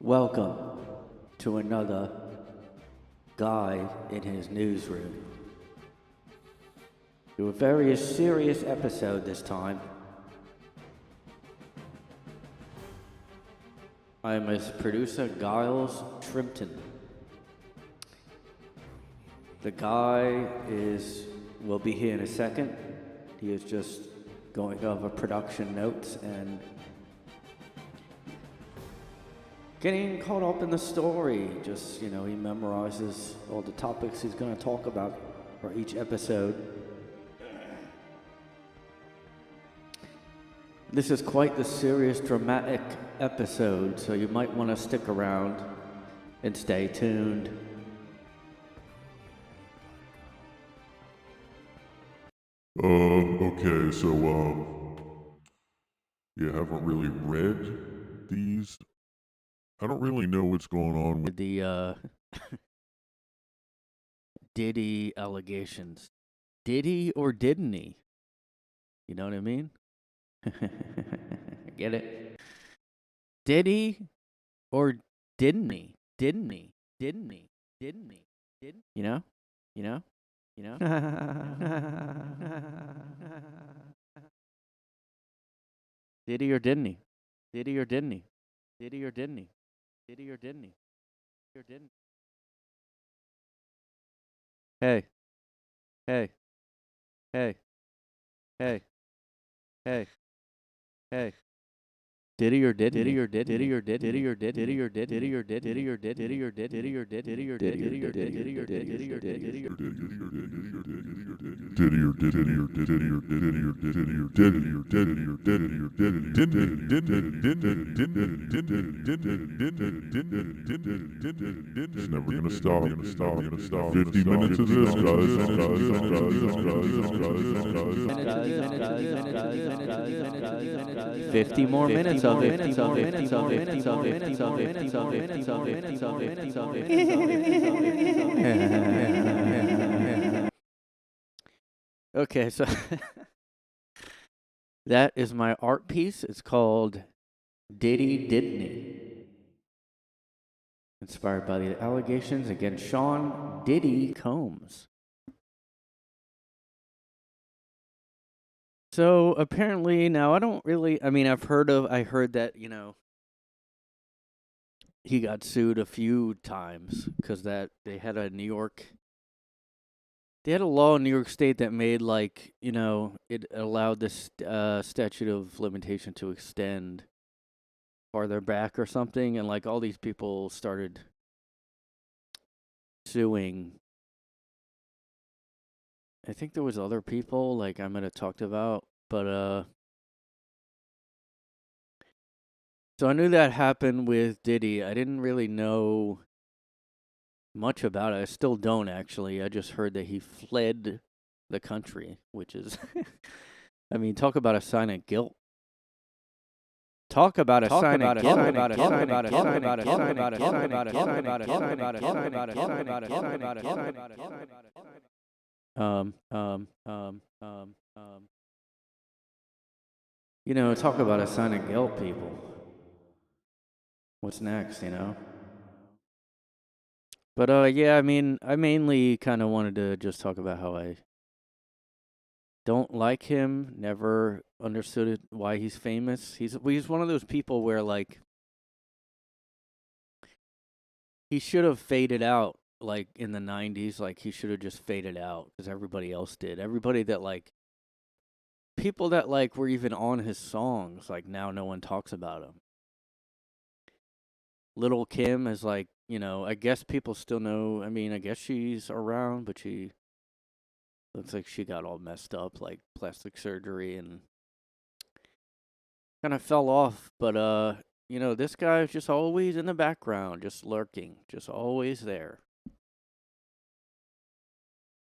Welcome to another guy in his newsroom. To a very serious episode this time. I am his producer, Giles Trimpton. The guy will be here in a second. He is just going over production notes and getting caught up in the story. Just, he memorizes all the topics he's going to talk about for each episode. This is quite the serious, dramatic episode, so you might want to stick around and stay tuned. Okay, so, you haven't really read these? I don't really know what's going on with The, Diddy allegations. Did he or didn't he? You know what I mean? Get it? Did he or didn't he? Didn't he? Didn't he? Didn't he? Didn't you know? You know? You know? Did he or didn't he? Did he or didn't he? Did he or didn't he? Did he or didn't he? Or didn't? Hey. Hey. Hey. Hey. Hey. Hey. Did he or did he or did he or did he or did he or did he or did he or did he or did he or did he or did he or did he or did he or did he or did he or It's never gonna stop. 50 minutes of this, guys. 50 more minutes of it. 50 more minutes of it. 50 more minutes of it. 50 more minutes of it. 50 more minutes of it. Okay, so that is my art piece. It's called Diddy Didn't He? Inspired by the allegations against Sean Diddy Combs. So apparently now I heard that, he got sued a few times because that they had a law in New York State that made it allowed this statute of limitation to extend farther back or something, and all these people started suing. I think there was other people I might have talked about, but so I knew that happened with Diddy. I didn't really know much about it. I still don't, actually. I just heard that he fled the country, which is, talk about a sign of guilt. Talk about a sign of guilt. Talk about a sign of guilt, people. What's next, But yeah, I mainly kind of wanted to just talk about how I don't like him. Never understood why he's famous. He's one of those people where he should have faded out in the 90s. He should have just faded out because everybody else did. Everybody that people that were even on his songs, now no one talks about him. Lil Kim is I guess people still know. I guess she's around, but she looks like she got all messed up, plastic surgery, and kind of fell off. But this guy is just always in the background, just lurking, just always there.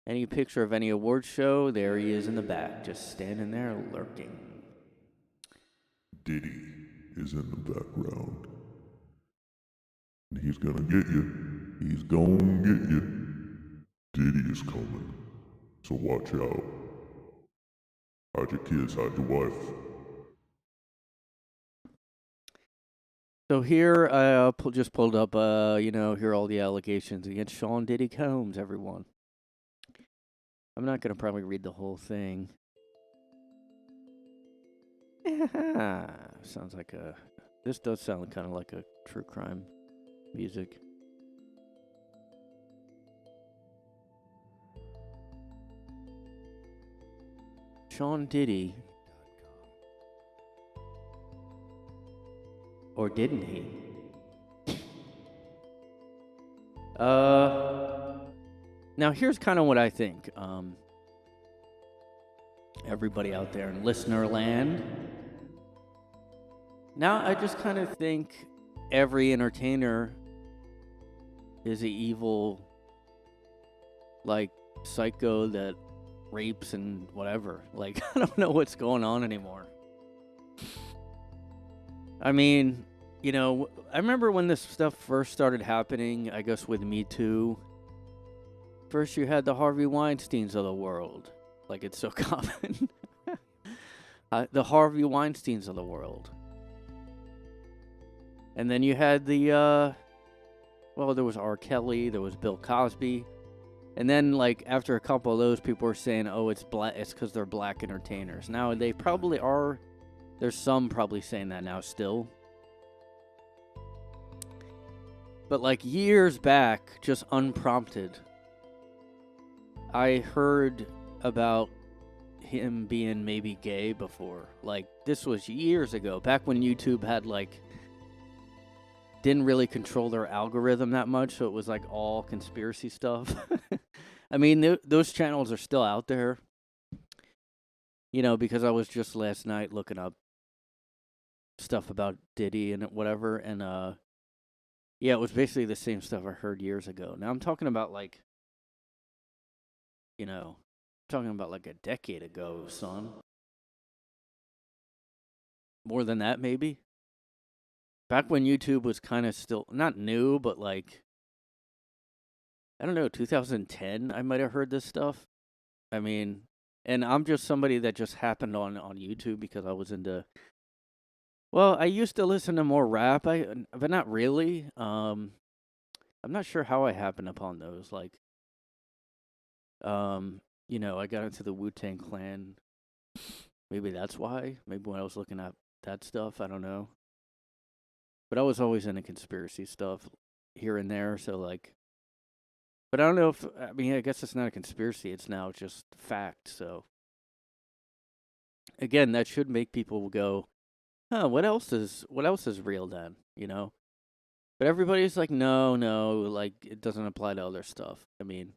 Any picture of any award show, there he is in the back, just standing there lurking. Diddy is in the background. And he's gonna get you. He's gonna get you. Diddy is coming. So watch out. Hide your kids, hide your wife. So here, I just pulled up, here are all the allegations against Sean Diddy Combs, everyone. I'm not going to probably read the whole thing. Sounds like this does sound kind of like a true crime music. Sean Diddy. Or didn't he? Now here's kind of what I think. Everybody out there in listener land. Now I just kind of think every entertainer is an evil, like, psycho that rapes and whatever. Like, I don't know what's going on anymore. I mean, I remember when this stuff first started happening, I guess with Me Too. First you had the Harvey Weinsteins of the world. Like, it's so common. The Harvey Weinsteins of the world. And then you had there was R. Kelly, there was Bill Cosby. And then, like, after a couple of those, people were saying, oh, it's because they're black entertainers. Now, they probably are. There's some probably saying that now still. But, like, years back, just unprompted, I heard about him being maybe gay before. Like, this was years ago, back when YouTube had, like, didn't really control their algorithm that much, so it was, like, all conspiracy stuff. I mean, those channels are still out there. Because I was just last night looking up stuff about Diddy and whatever, and, yeah, it was basically the same stuff I heard years ago. Now I'm talking about, like, like a decade ago, son. More than that, maybe. Back when YouTube was kind of still not new, but, like, I don't know, 2010, I might have heard this stuff. I mean, and I'm just somebody that just happened on YouTube because I was into. Well, I used to listen to more rap, but not really. I'm not sure how I happened upon those. Like, I got into the Wu-Tang Clan. Maybe that's why. Maybe when I was looking at that stuff, I don't know. But I was always into conspiracy stuff here and there, so, like. But I don't know if, I guess it's not a conspiracy. It's now just fact. So, again, that should make people go, huh, what else is real then? But everybody's like, no, like, it doesn't apply to other stuff. I mean,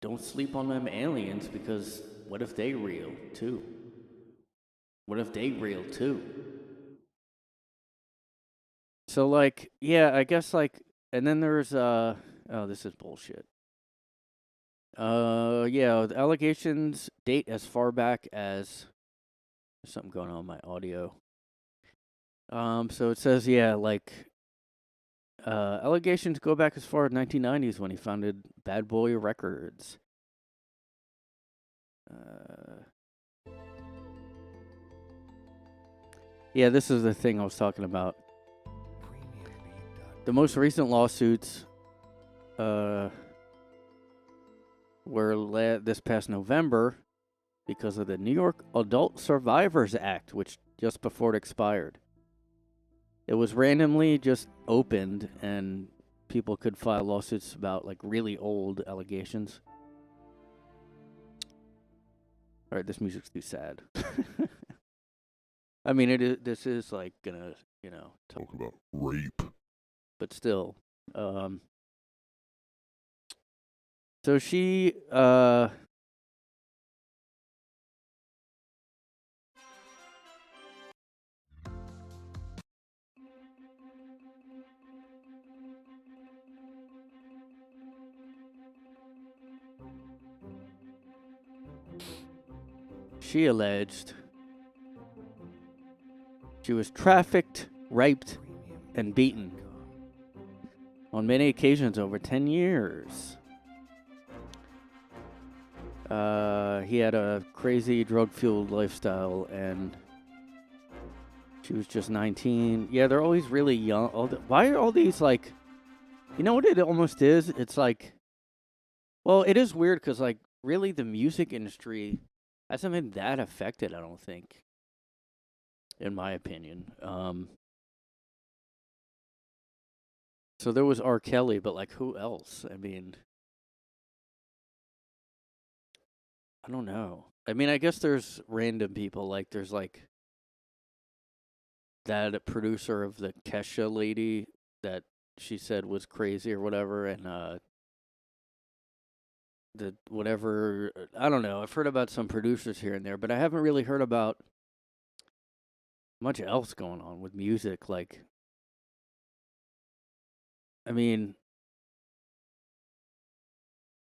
don't sleep on them aliens, because what if they real too? What if they real too? So, like, yeah, I guess, like, and then there's oh, this is bullshit. Yeah, the allegations date as far back as. There's something going on with my audio. So it says, yeah, like, allegations go back as far as 1990s when he founded Bad Boy Records. Yeah, this is the thing I was talking about. The most recent lawsuits were this past November because of the New York Adult Survivors Act, which just before it expired. It was randomly just opened, and people could file lawsuits about, like, really old allegations. All right, this music's too sad. I mean, this is, like, gonna, Talk about rape. But still, so she, she alleged she was trafficked, raped, and beaten on many occasions over 10 years. He had a crazy drug-fueled lifestyle, and She was just 19. Yeah, they're always really young. Why are all these, like... You know what it almost is? It's like... Well, it is weird because, like, really the music industry hasn't been that affected, I don't think. In my opinion. So there was R. Kelly, but, like, who else? I mean... I don't know. I mean, I guess there's random people. Like, there's, like... that producer of the Kesha lady that she said was crazy or whatever, and the whatever, I don't know. I've heard about some producers here and there, but I haven't really heard about much else going on with music. Like, I mean,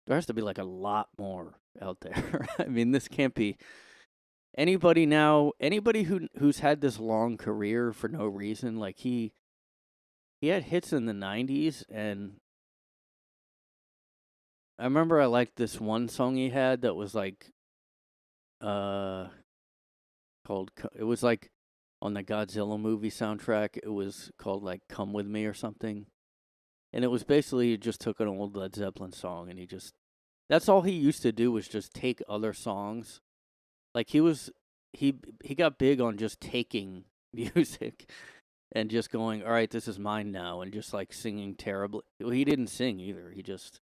there has to be like a lot more out there. I mean, this can't be anybody now. Anybody who's had this long career for no reason. Like he had hits in the '90s, and I remember I liked this one song he had that was like, called. It was like on the Godzilla movie soundtrack. It was called like "Come with Me" or something, and it was basically he just took an old Led Zeppelin song and that's all he used to do was just take other songs. Like he got big on just taking music and just going, all right, this is mine now, and just like singing terribly. Well, he didn't sing either. He just,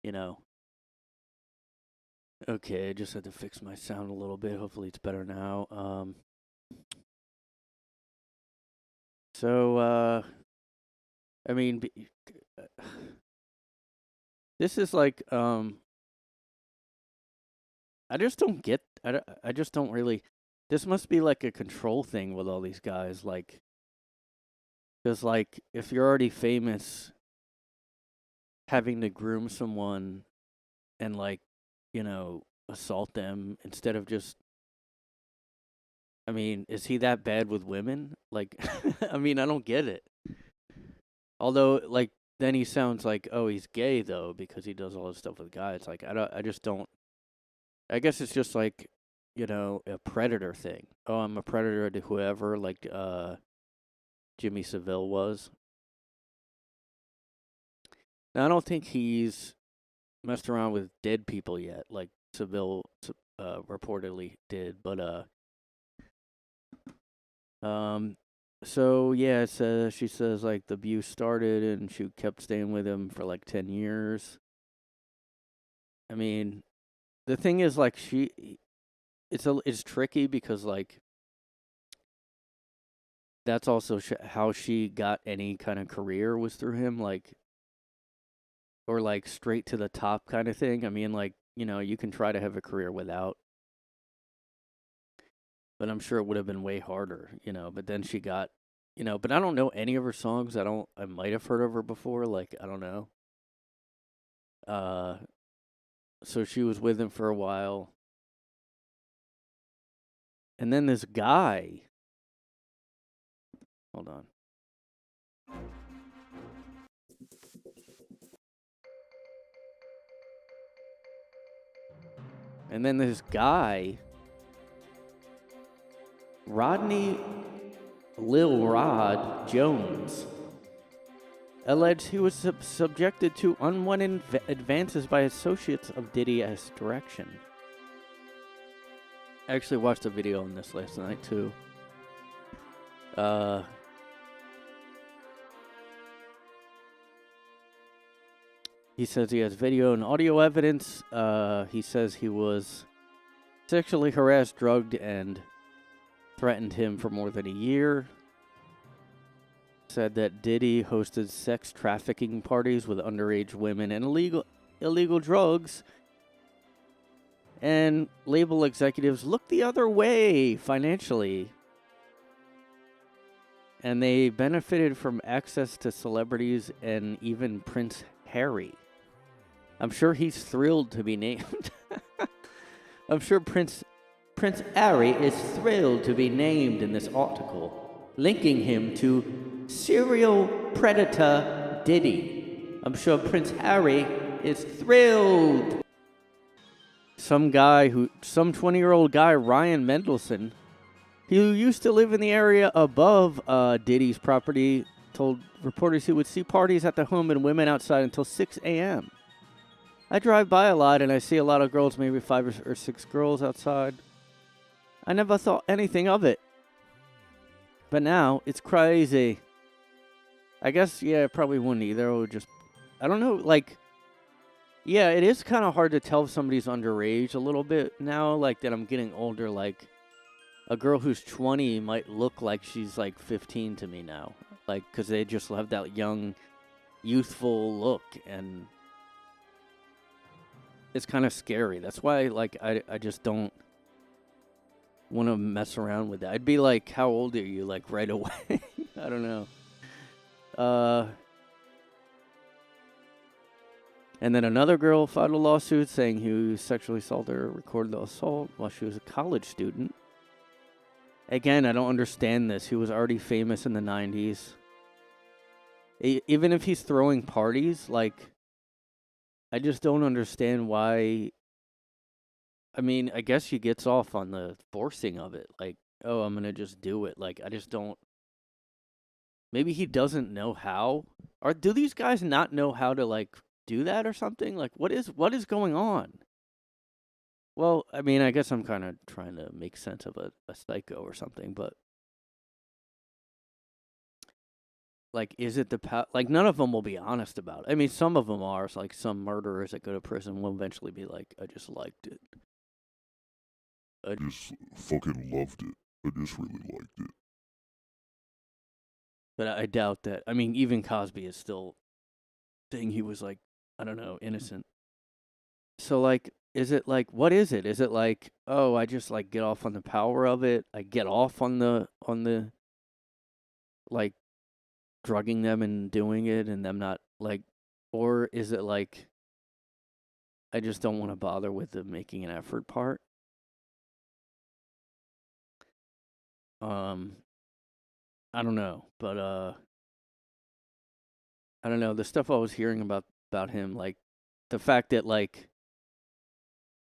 you know. Okay, I just had to fix my sound a little bit. Hopefully it's better now. I mean, this is like, I just don't get, I just don't really, this must be like a control thing with all these guys, like, because like, if you're already famous, having to groom someone and like, assault them instead of just, I mean, is he that bad with women? Like, I mean, I don't get it. Although, like, then he sounds like, oh, he's gay though because he does all this stuff with guys. Like, I just don't. I guess it's just like, a predator thing. Oh, I'm a predator to whoever, like Jimmy Savile was. Now, I don't think he's messed around with dead people yet, like Savile reportedly did, but so yeah, she says like the abuse started and she kept staying with him for like 10 years. I mean, the thing is like it's tricky because like that's also how she got any kind of career was through him, like, or like straight to the top kind of thing. I mean, like, you can try to have a career without, but I'm sure it would have been way harder, but then she got, but I don't know any of her songs. I might have heard of her before. Like, I don't know. So she was with him for a while. And then this guy, hold on. And then this guy, Rodney Lil Rod Jones, alleged he was subjected to unwanted advances by associates of Diddy as direction. I actually watched a video on this last night, too. He says he has video and audio evidence. He says he was sexually harassed, drugged, and threatened him for more than a year. Said that Diddy hosted sex trafficking parties with underage women and illegal drugs. And label executives looked the other way financially. And they benefited from access to celebrities and even Prince Harry. I'm sure he's thrilled to be named. I'm sure Prince Harry is thrilled to be named in this article, linking him to serial predator Diddy. I'm sure Prince Harry is thrilled. Some 20-year-old guy, Ryan Mendelsohn, He used to live in the area above Diddy's property. Told reporters he would see parties at the home and women outside until 6 a.m. I drive by a lot and I see a lot of girls, maybe 5 or 6 girls outside. I never thought anything of it. But now it's crazy. I guess, yeah, I probably wouldn't either. I would just, I don't know, like, yeah, it is kind of hard to tell if somebody's underage a little bit now, like, that I'm getting older. Like, a girl who's 20 might look like she's, like, 15 to me now. Like, because they just have that young, youthful look, and it's kind of scary. That's why, like, I just don't want to mess around with that. I'd be like, how old are you? Like, right away. I don't know. And then another girl filed a lawsuit saying he sexually assaulted her, recorded the assault while she was a college student. Again, I don't understand this. He was already famous in the 90s. Even if he's throwing parties, like, I just don't understand why. I mean, I guess he gets off on the forcing of it. Like, oh, I'm going to just do it. Like, I just don't. Maybe he doesn't know how. Or do these guys not know how to, like, do that or something? Like, what is going on? Well, I mean, I guess I'm kind of trying to make sense of a psycho or something, but, like, is it like, none of them will be honest about it. I mean, some of them are. Like, some murderers that go to prison will eventually be like, I just liked it. I just fucking loved it. I just really liked it. But I doubt that. I mean, even Cosby is still saying he was, like, I don't know, innocent. So, like, is it like, what is it? Is it like, oh, I just, like, get off on the power of it? I get off on the like, drugging them and doing it and them not, like, or is it like, I just don't want to bother with the making an effort part? I don't know, but, I don't know, the stuff I was hearing about him, like, the fact that, like,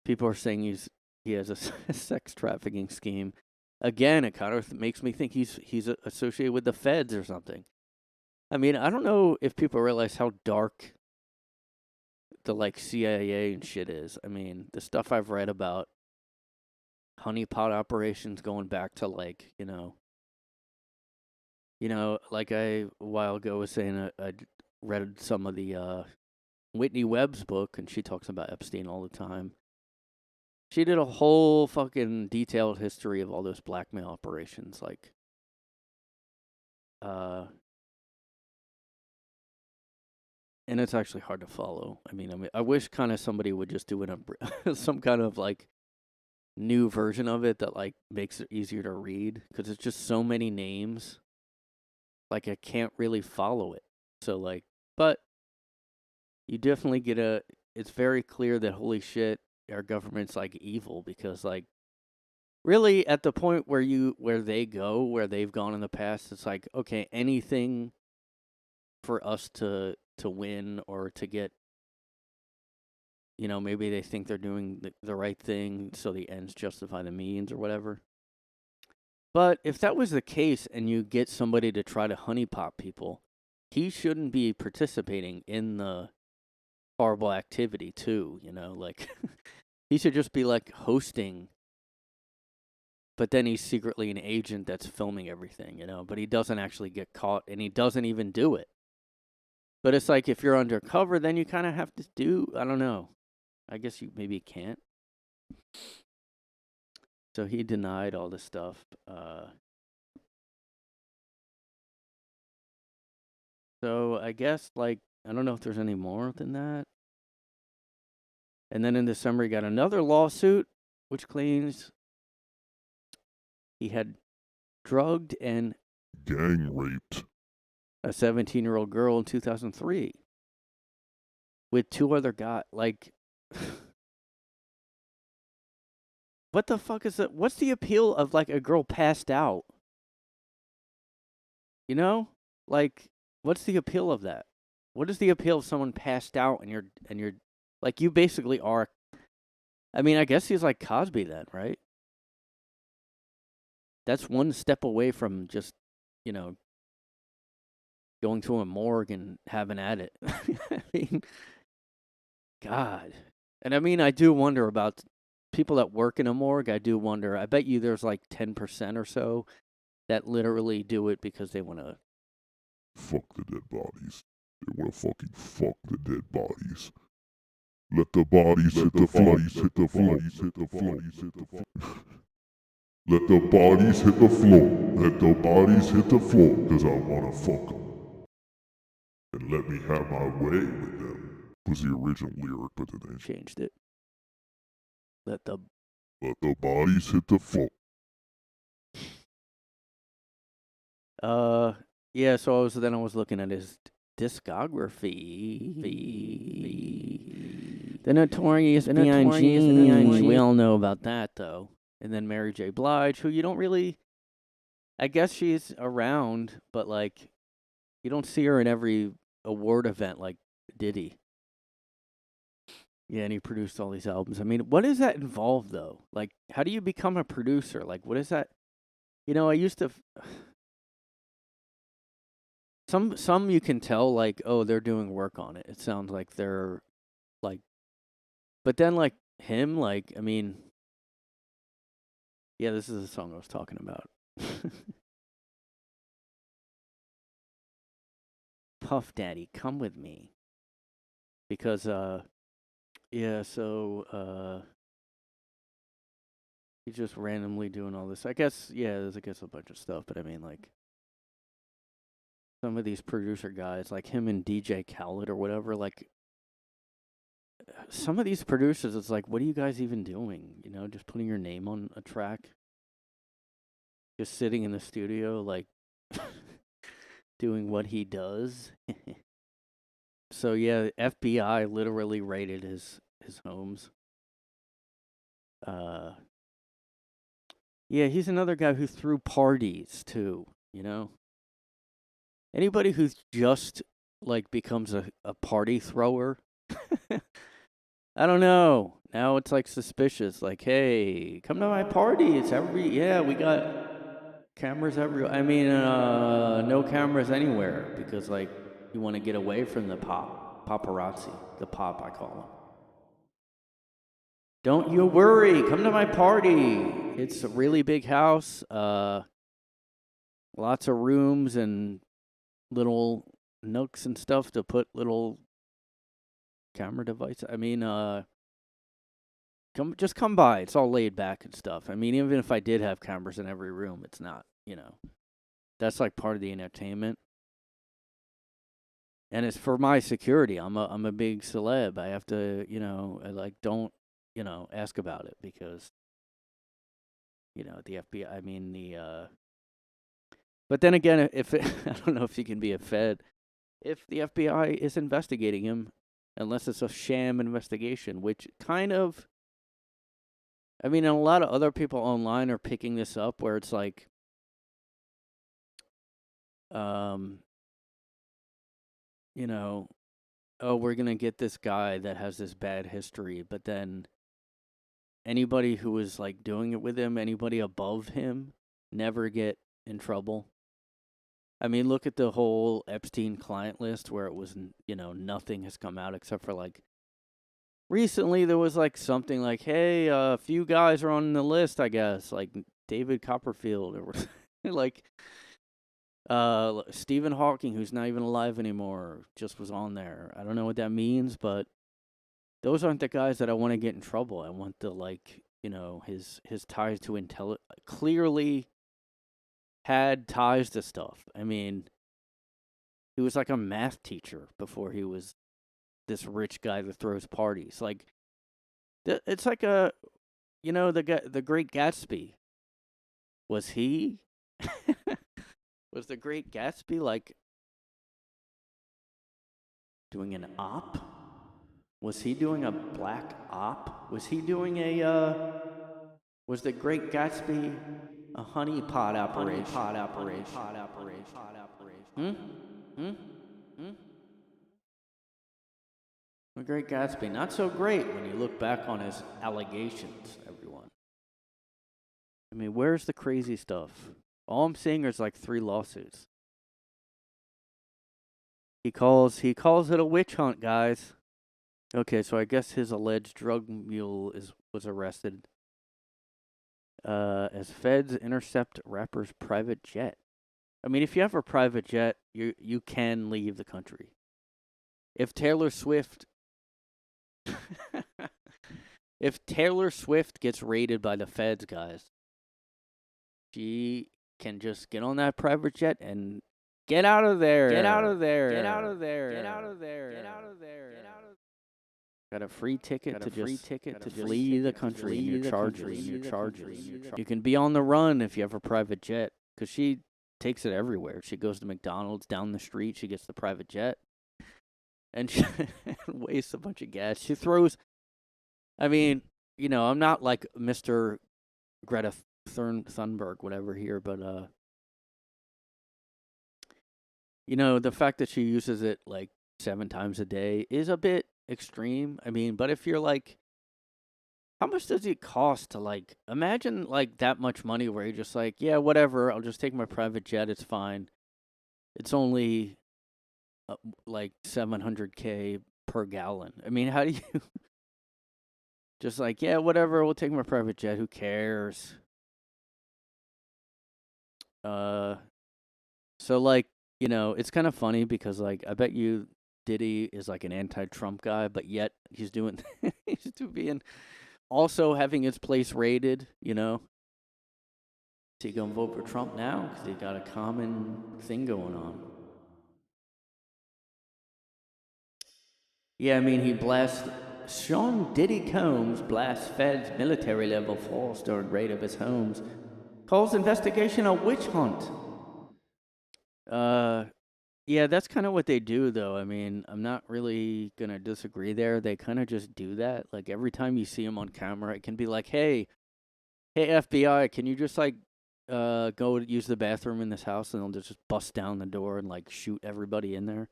people are saying he has a sex trafficking scheme. Again, it kind of makes me think he's associated with the feds or something. I mean, I don't know if people realize how dark the, like, CIA and shit is. I mean, the stuff I've read about honeypot operations going back to, like, like I a while ago was saying, I read some of the Whitney Webb's book, and she talks about Epstein all the time. She did a whole fucking detailed history of all those blackmail operations, like, and it's actually hard to follow. I mean, I wish kind of somebody would just do some kind of, like, new version of it that, like, makes it easier to read, because it's just so many names. Like, I can't really follow it. So, like, but you definitely get it's very clear that, holy shit, our government's, like, evil, because, like, really at the point where where they've gone in the past, it's like, okay, anything for us to win or to get, maybe they think they're doing the right thing, so the ends justify the means or whatever. But if that was the case and you get somebody to try to honeypot people, he shouldn't be participating in the horrible activity too, like, he should just be, like, hosting, but then he's secretly an agent that's filming everything, but he doesn't actually get caught and he doesn't even do it. But it's like, if you're undercover, then you kind of have to do, I don't know. I guess you maybe can't. So he denied all this stuff. So I guess, like, I don't know if there's any more than that. And then in December, he got another lawsuit, which claims he had drugged and Gang raped a 17-year-old girl in 2003 with 2 other guys. Like, what the fuck is that? What's the appeal of, like, a girl passed out? Like, what's the appeal of that? What is the appeal of someone passed out and you're like, you basically are. I mean, I guess he's like Cosby then, right? That's one step away from just, you know, going to a morgue and having at it. I mean, God. And I mean, I do wonder about people that work in a morgue. I do wonder. I bet you there's like 10% or so that literally do it because they want to. Fuck the dead bodies. They wanna fucking fuck the dead bodies. Let the bodies hit the floor. Hit the bodies hit the floor. Hit the floor. Let the bodies hit the floor. Let the bodies hit the floor. Cause I wanna fuck them. And let me have my way with them. Was the original lyric, but then they Changed it. Let the bodies hit the floor. Yeah, so I was looking at his discography. The Notorious B.I.G. We all know about that, though. And then Mary J. Blige, who you don't really. I guess she's around, but like, you don't see her in every award event like Diddy. Yeah, and he produced all these albums. I mean, what does that involve, though? Like, how do you become a producer? Like, what is that? You know, I used to. Some you can tell, like, oh, they're doing work on it. It sounds like they're like, but then like him, like, I mean, yeah, this is the song I was talking about. Puff Daddy, come with me, because yeah, so he's just randomly doing all this. I guess yeah, there's a bunch of stuff, but I mean like some of these producer guys, like him and DJ Khaled or whatever, like some of these producers, it's like, what are you guys even doing? You know, just putting your name on a track, just sitting in the studio, like doing what he does. So yeah, FBI literally raided his homes. Uh, yeah, he's another guy who threw parties too. You know, anybody who's just like becomes a party thrower. I don't know. Now it's like suspicious. Like, hey, come to my party. It's yeah, we got cameras everywhere. I mean, no cameras anywhere because like you want to get away from the paparazzi, the pop I call them. Don't you worry. Come to my party. It's a really big house. Lots of rooms and little nooks and stuff to put little camera devices. I mean, come by. It's all laid back and stuff. I mean, even if I did have cameras in every room, it's not. You know, that's like part of the entertainment. And it's for my security. I'm a big celeb. I have to, you know, I like don't, you know, ask about it because, you know, the FBI. I mean the. But then again, if it, I don't know if he can be a Fed, if the FBI is investigating him, unless it's a sham investigation, which kind of. I mean, and a lot of other people online are picking this up, where it's like, um, you know, oh, we're gonna get this guy that has this bad history, but then anybody who was like doing it with him, anybody above him, never get in trouble. I mean, look at the whole Epstein client list where it was, you know, nothing has come out except for like recently there was like something like, hey, a few guys are on the list, I guess, like David Copperfield or like Stephen Hawking, who's not even alive anymore, just was on there. I don't know what that means, but those aren't the guys that I want to get in trouble. I want the like, you know, his ties to clearly had ties to stuff. I mean, he was like a math teacher before he was this rich guy that throws parties. Like it's like a, you know, the Great Gatsby. Was he? Was the Great Gatsby like doing an op? Was he doing a black op? Was he doing was the Great Gatsby a honeypot operation? Hmm? Hmm? Hmm? The Great Gatsby, not so great when you look back on his allegations, everyone. I mean, where's the crazy stuff? All I'm seeing is like 3 lawsuits. He calls it a witch hunt, guys. Okay, so I guess his alleged drug mule was arrested as feds intercept rapper's private jet. I mean, if you have a private jet, you can leave the country. If Taylor Swift if Taylor Swift gets raided by the feds, guys, she can just get on that private jet and get out of there. Get out of there. Get out of there. Get out of there. Get out of there. Get out of Got a free ticket to flee the country in your Chargers. You can be on the run if you have a private jet, because she takes it everywhere. She goes to McDonald's down the street. She gets the private jet, and she wastes a bunch of gas. She throws. I mean, I'm not like Mr. Greta Thunberg, whatever here, but the fact that she uses it like 7 times a day is a bit extreme. I mean, but if you're like, how much does it cost to like imagine like that much money where you're just like, yeah, whatever, I'll just take my private jet, it's fine. It's only like $700K per gallon. I mean, how do you just like, yeah, whatever, we'll take my private jet, who cares? So like, it's kind of funny because like I bet you Diddy is like an anti-Trump guy, but yet he's being also having his place raided, Is he gonna vote for Trump now? Because they got a common thing going on. Yeah, I mean, he blasts. Sean Diddy Combs blasts feds military level force during raid of his homes. Calls investigation a witch hunt. Yeah, that's kind of what they do, though. I mean, I'm not really gonna disagree there. They kind of just do that. Like every time you see them on camera, it can be like, hey FBI, can you just like go use the bathroom in this house, and they'll just bust down the door and like shoot everybody in there.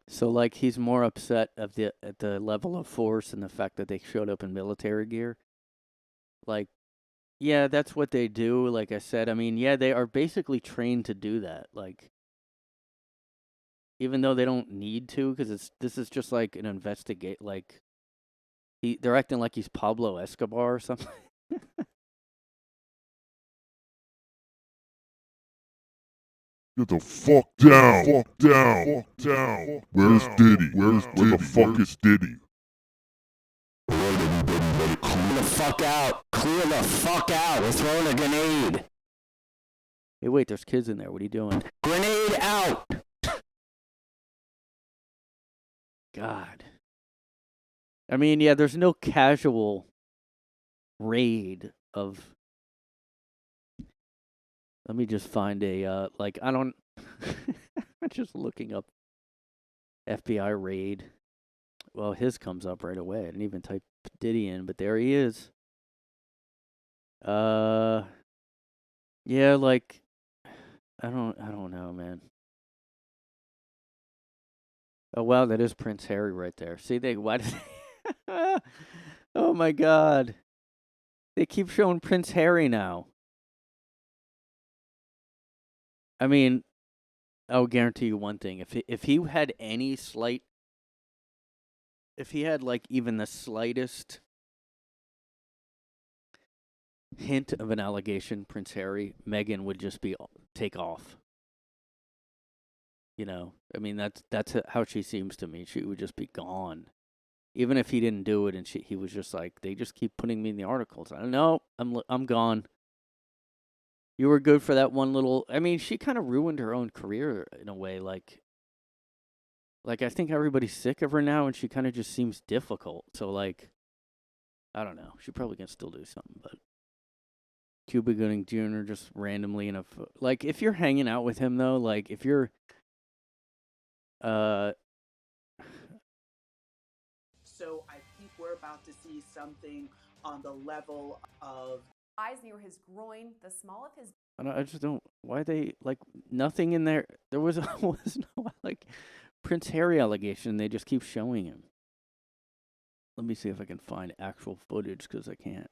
So like he's more upset at the level of force and the fact that they showed up in military gear. Like, yeah, that's what they do. Like I said, I mean, yeah, they are basically trained to do that. Like, even though they don't need to, because this is just like an investigate. Like, they're acting like he's Pablo Escobar or something. Get the fuck down. Fuck down. Fuck down. Where's Diddy? Where the fuck is Diddy? Clear the fuck out. Clear the fuck out. We're throwing a grenade. Hey, wait, there's kids in there. What are you doing? Grenade out. God. I mean, yeah, there's no casual raid of. Let me just find a like I don't. I'm just looking up FBI raid. Well, his comes up right away. I didn't even type Diddy in, but there he is. Yeah, like I don't know, man. Oh wow, that is Prince Harry right there. See, why did oh my God. They keep showing Prince Harry now. I mean, I'll guarantee you one thing. If he had any slight, if he had like even the slightest hint of an allegation, Prince Harry, Meghan would just take off. I mean that's how she seems to me. She would just be gone, even if he didn't do it. And he was just like, they just keep putting me in the articles. I don't know. I'm gone. You were good for that one little. I mean, she kind of ruined her own career in a way. Like I think everybody's sick of her now, and she kind of just seems difficult. So like, I don't know. She probably can still do something, but Cuba Gooding Jr. just randomly like if you're hanging out with him though, like if you're So I think we're about to see something on the level of eyes near his groin, the small of his. I just don't. Why they like nothing in there? There was no like Prince Harry allegation. They just keep showing him. Let me see if I can find actual footage because I can't.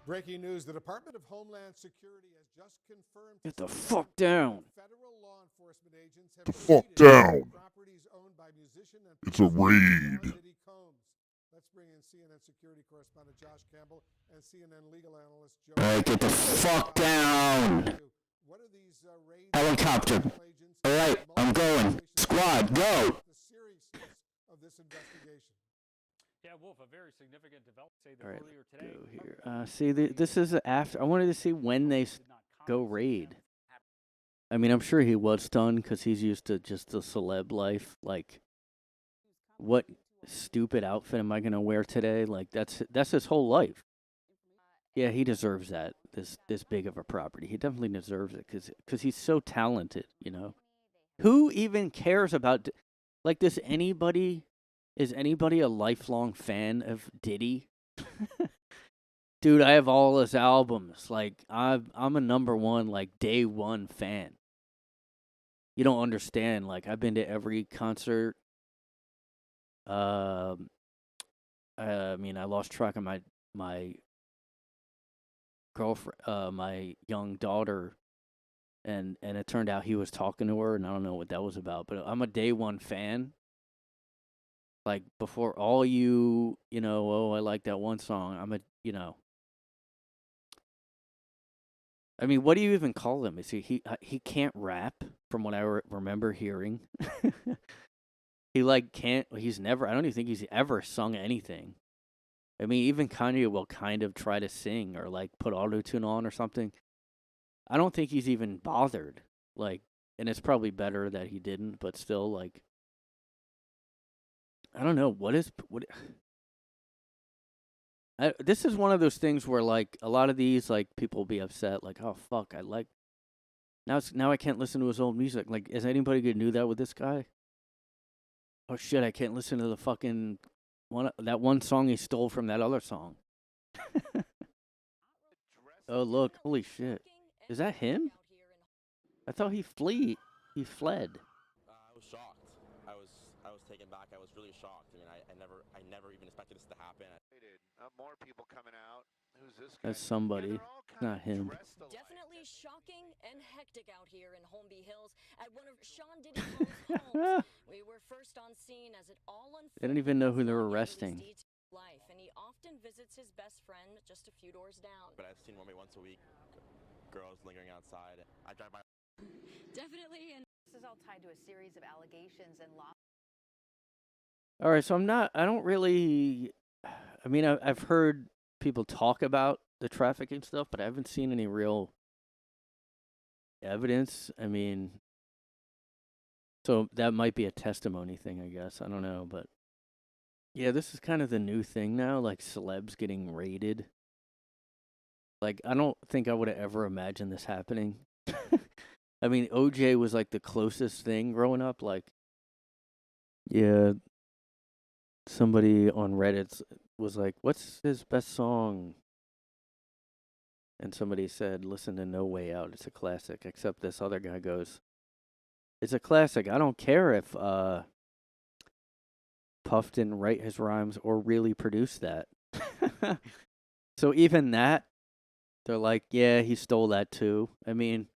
Breaking news, the Department of Homeland Security has just confirmed Get the to fuck CNN down. federal law enforcement agents have The fuck raided down. properties owned by musician and It's a raid. Sean Diddy Combs. Let's bring in CNN security correspondent Josh Campbell and CNN legal analyst Joe. All right, get the fuck down. What are these raids? Helicopter. Agents, All right, I'm going. Squad, go. The seriousness of this investigation. Yeah, Wolf, a very significant development. Say that All right, earlier today. go here. See, this is after. I wanted to see when they go raid. I mean, I'm sure he was stunned because he's used to just the celeb life. Like, what stupid outfit am I gonna wear today? Like, that's his whole life. Yeah, he deserves that. This big of a property, he definitely deserves it because he's so talented. You know, who even cares about like this? Anybody? Is anybody a lifelong fan of Diddy? Dude, I have all his albums. Like, I'm a number one, like, day one fan. You don't understand. Like, I've been to every concert. I mean, I lost track of my girlfriend, my young daughter, and it turned out he was talking to her, and I don't know what that was about. But I'm a day one fan. Like, before all you know, oh, I like that one song. I mean, what do you even call him? Is he can't rap from what I remember hearing. He like can't. He's never. I don't even think he's ever sung anything. I mean, even Kanye will kind of try to sing or like put auto-tune on or something. I don't think he's even bothered. Like, and it's probably better that he didn't. But still, like, I don't know what. This is one of those things where, like, a lot of these, like, people will be upset, like, oh fuck, I like. Now I can't listen to his old music. Like, is anybody gonna do that with this guy? Oh shit, I can't listen to the fucking that one song he stole from that other song. Oh look, holy shit, is that him? I thought he fled. I was shocked. I was taken back. I was really shocked. I mean, I never even expected this to happen. More people coming out. Who's this guy? That's somebody. Not him. Definitely shocking and hectic out here in Holmby Hills at one of Sean Diddy Combs' homes. We were first on scene as it all unfolded. They didn't even know who they were arresting. Life, and he often visits his best friend just a few doors down. But I've seen one once a week. Girls lingering outside. I drive by. Definitely, and This is all tied to a series of allegations and law. All right, so I don't really. I mean, I've heard people talk about the trafficking stuff, but I haven't seen any real evidence. I mean, so that might be a testimony thing, I guess. I don't know, but yeah, this is kind of the new thing now, like celebs getting raided. Like, I don't think I would have ever imagined this happening. I mean, OJ was like the closest thing growing up. Like, yeah, somebody on Reddit was like, what's his best song? And somebody said, listen to No Way Out. It's a classic. Except this other guy goes, it's a classic. I don't care if Puff didn't write his rhymes or really produce that. So even that, they're like, yeah, he stole that too. I mean,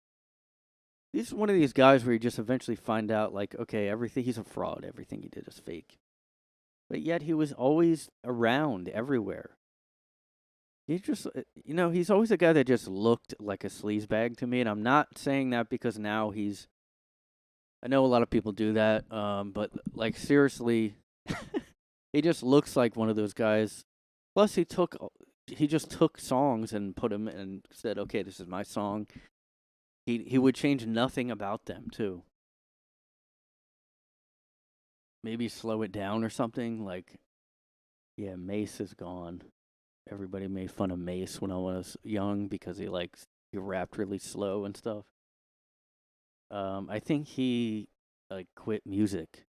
he's one of these guys where you just eventually find out, like, okay, he's a fraud. Everything he did is fake. But yet he was always around everywhere. He just, he's always a guy that just looked like a sleazebag to me. And I'm not saying that because now I know a lot of people do that. But, like, seriously, he just looks like one of those guys. Plus, he just took songs and put them and said, okay, this is my song. He would change nothing about them, too. Maybe slow it down or something. Like, yeah, Mase is gone. Everybody made fun of Mase when I was young because he rapped really slow and stuff. I think he quit music.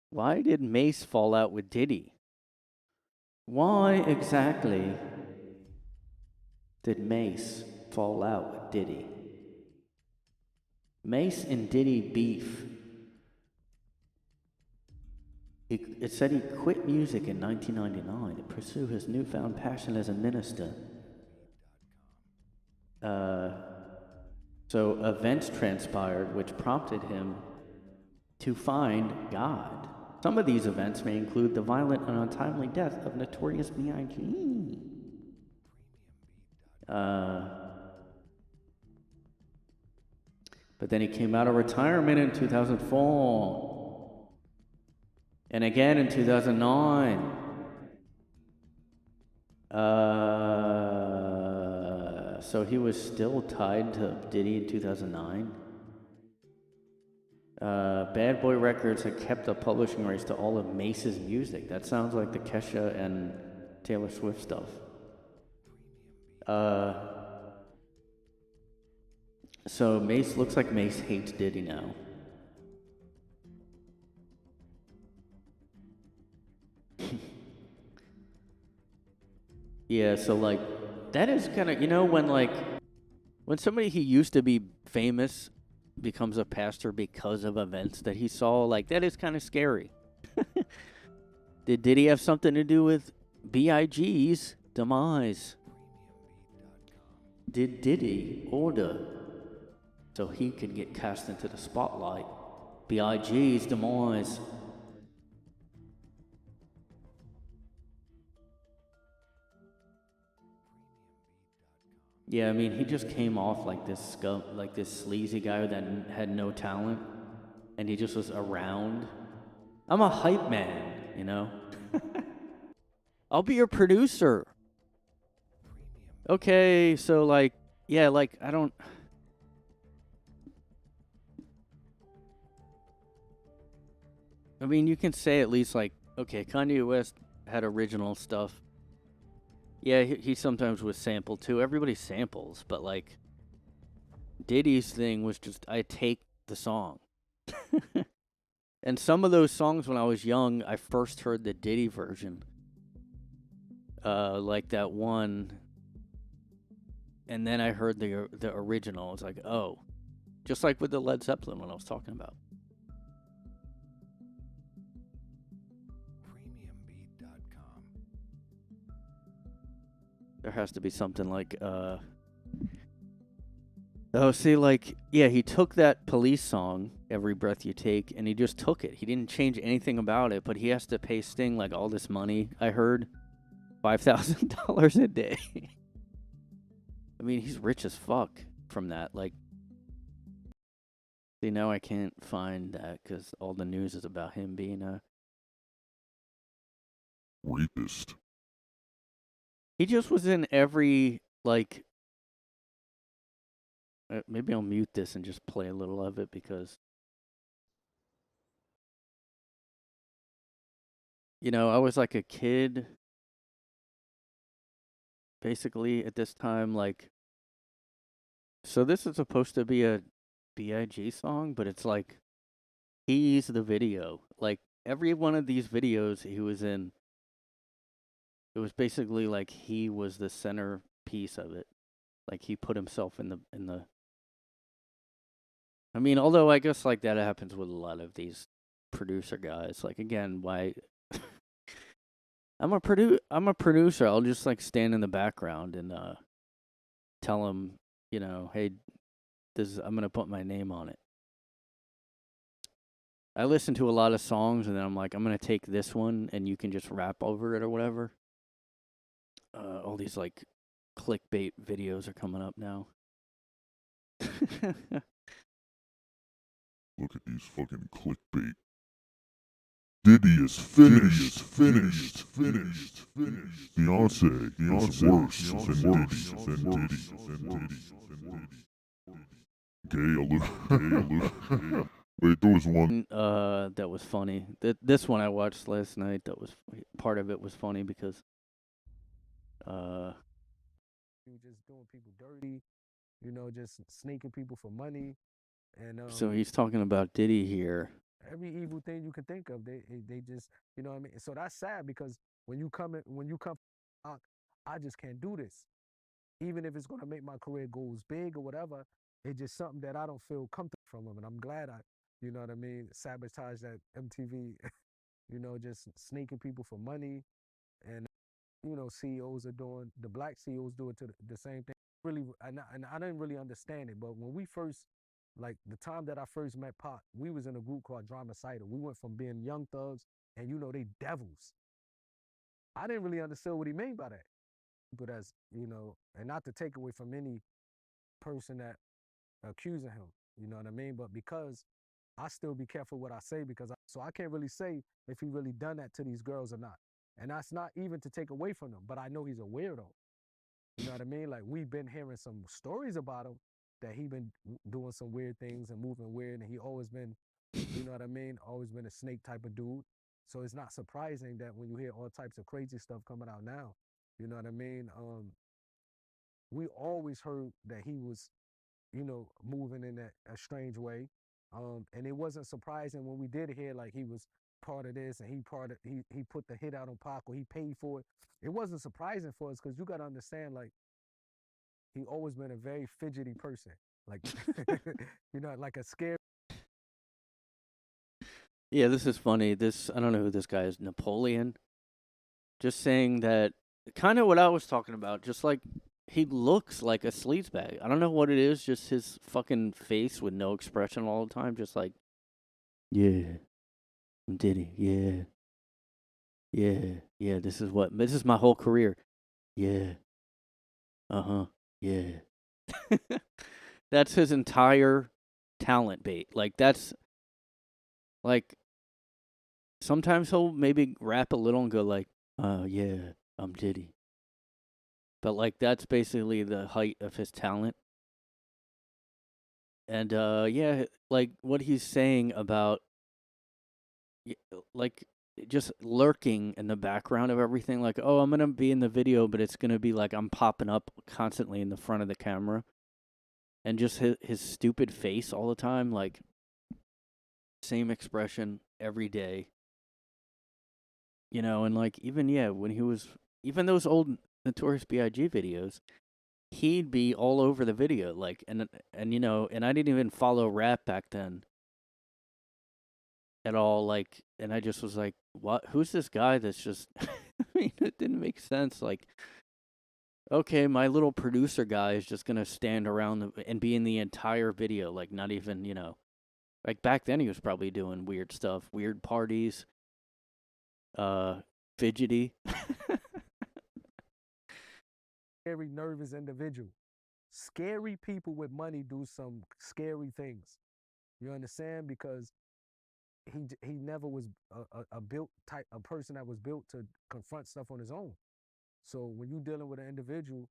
Why did Mase fall out with Diddy? Why exactly did Mase fall out with Diddy? Mase and Diddy beef. It said he quit music in 1999 to pursue his newfound passion as a minister. So events transpired which prompted him to find God. Some of these events may include the violent and untimely death of Notorious B.I.G. But then he came out of retirement in 2004. And again in 2009. So he was still tied to Diddy in 2009. Bad Boy Records had kept the publishing rights to all of Mace's music. That sounds like the Kesha and Taylor Swift stuff. So Mace looks like Mace hates Diddy now. Yeah, so like that is kind of, you know, when somebody he used to be famous becomes a pastor because of events that he saw, like that is kind of scary. Did Diddy have something to do with B.I.G.'s demise? Did Diddy order so he could get cast into the spotlight? B.I.G.'s demise. Yeah, I mean, he just came off like this scum, like this sleazy guy that had no talent, and he just was around. I'm a hype man, you know? I'll be your producer. Okay, so like, yeah, like, I don't... I mean, you can say at least like, okay, Kanye West had original stuff. Yeah, he sometimes was sampled too. Everybody samples, but like, Diddy's thing was just, I take the song. And some of those songs when I was young, I first heard the Diddy version. Like that one. And then I heard the original. It's like, oh. Just like with the Led Zeppelin one I was talking about. There has to be something like, oh, see, like, yeah, he took that Police song, Every Breath You Take, and he just took it. He didn't change anything about it, but he has to pay Sting, like, all this money, I heard. $5,000 a day. I mean, he's rich as fuck from that. Like, see, now I can't find that because all the news is about him being a... rapist. He just was in every, like... maybe I'll mute this and just play a little of it because... You know, I was like a kid... Basically, at this time, like... So this is supposed to be a B.I.G. song, but it's like... He's the video. Like, every one of these videos he was in... It was basically like he was the centerpiece of it. Like, he put himself in the... I mean, although I guess, like, that happens with a lot of these producer guys. Like, again, why... I'm a producer. I'll just, like, stand in the background and tell him, you know, hey, I'm going to put my name on it. I listen to a lot of songs, and then I'm like, I'm going to take this one, and you can just rap over it or whatever. All these, like, clickbait videos are coming up now. Look at these fucking clickbait. Diddy is finished. Beyonce is worse than Diddy. Gay alert. Wait, there was one. That was funny. This one I watched last night. That was part of it was funny because you just doing people dirty, you know, just snaking people for money, and so he's talking about Diddy here. every evil thing you can think of, they just, you know what I mean. So that's sad because when you come out, I just can't do this, even if it's gonna make my career goals big or whatever. It's just something that I don't feel comfortable from him, and I'm glad I, you know what I mean, sabotage that MTV, you know, just snaking people for money, and you know, CEOs are doing, the black CEOs do it to the same thing. really, and I didn't really understand it. But when we first, like the time that I first met Pac, we was in a group called Dramacidal. We went from being young thugs and they devils. I didn't really understand what he meant by that. But as and not to take away from any person that accusing him, you know what I mean? But because I still be careful what I say because so I can't really say if he really done that to these girls or not. And that's not even to take away from him, but I know he's a weirdo. You know what I mean? Like we've been hearing some stories about him that he been doing some weird things and moving weird, and he always been, you know what I mean? Always been a snake type of dude. So it's not surprising that when you hear all types of crazy stuff coming out now, you know what I mean? We always heard that he was, moving in a strange way. And it wasn't surprising when we did hear like he was part of this and he put the hit out on Pac or he paid for it. It wasn't surprising for us because you got to understand, like, he always been a very fidgety person. Like, like a scary. Yeah, this is funny. I don't know who this guy is, Napoleon. Just saying that, kind of what I was talking about. Just like, he looks like a sleazebag. I don't know what it is, just his fucking face with no expression all the time. Just like, yeah, I'm Diddy, yeah. Yeah, this is my whole career. Yeah. Uh-huh. Yeah. That's his entire talent bait. Like, that's, like, sometimes he'll maybe rap a little and go like, yeah, I'm Diddy. But, like, that's basically the height of his talent. And, yeah, like, what he's saying about, like, just lurking in the background of everything. Like, oh, I'm going to be in the video, but it's going to be like I'm popping up constantly in the front of the camera. And just his stupid face all the time, like, same expression every day. And, like, even, when he was, even those old Notorious B.I.G. videos, he'd be all over the video, like, and and I didn't even follow rap back then at all, like, and I just was like, what, who's this guy that's just, I mean, it didn't make sense, like, okay, my little producer guy is just gonna stand around and be in the entire video, like, not even, like, back then he was probably doing weird stuff, weird parties, fidgety. Scary, nervous individual. Scary people with money do some scary things. You understand? Because he never was a person that was built to confront stuff on his own. So when you're dealing with an individual,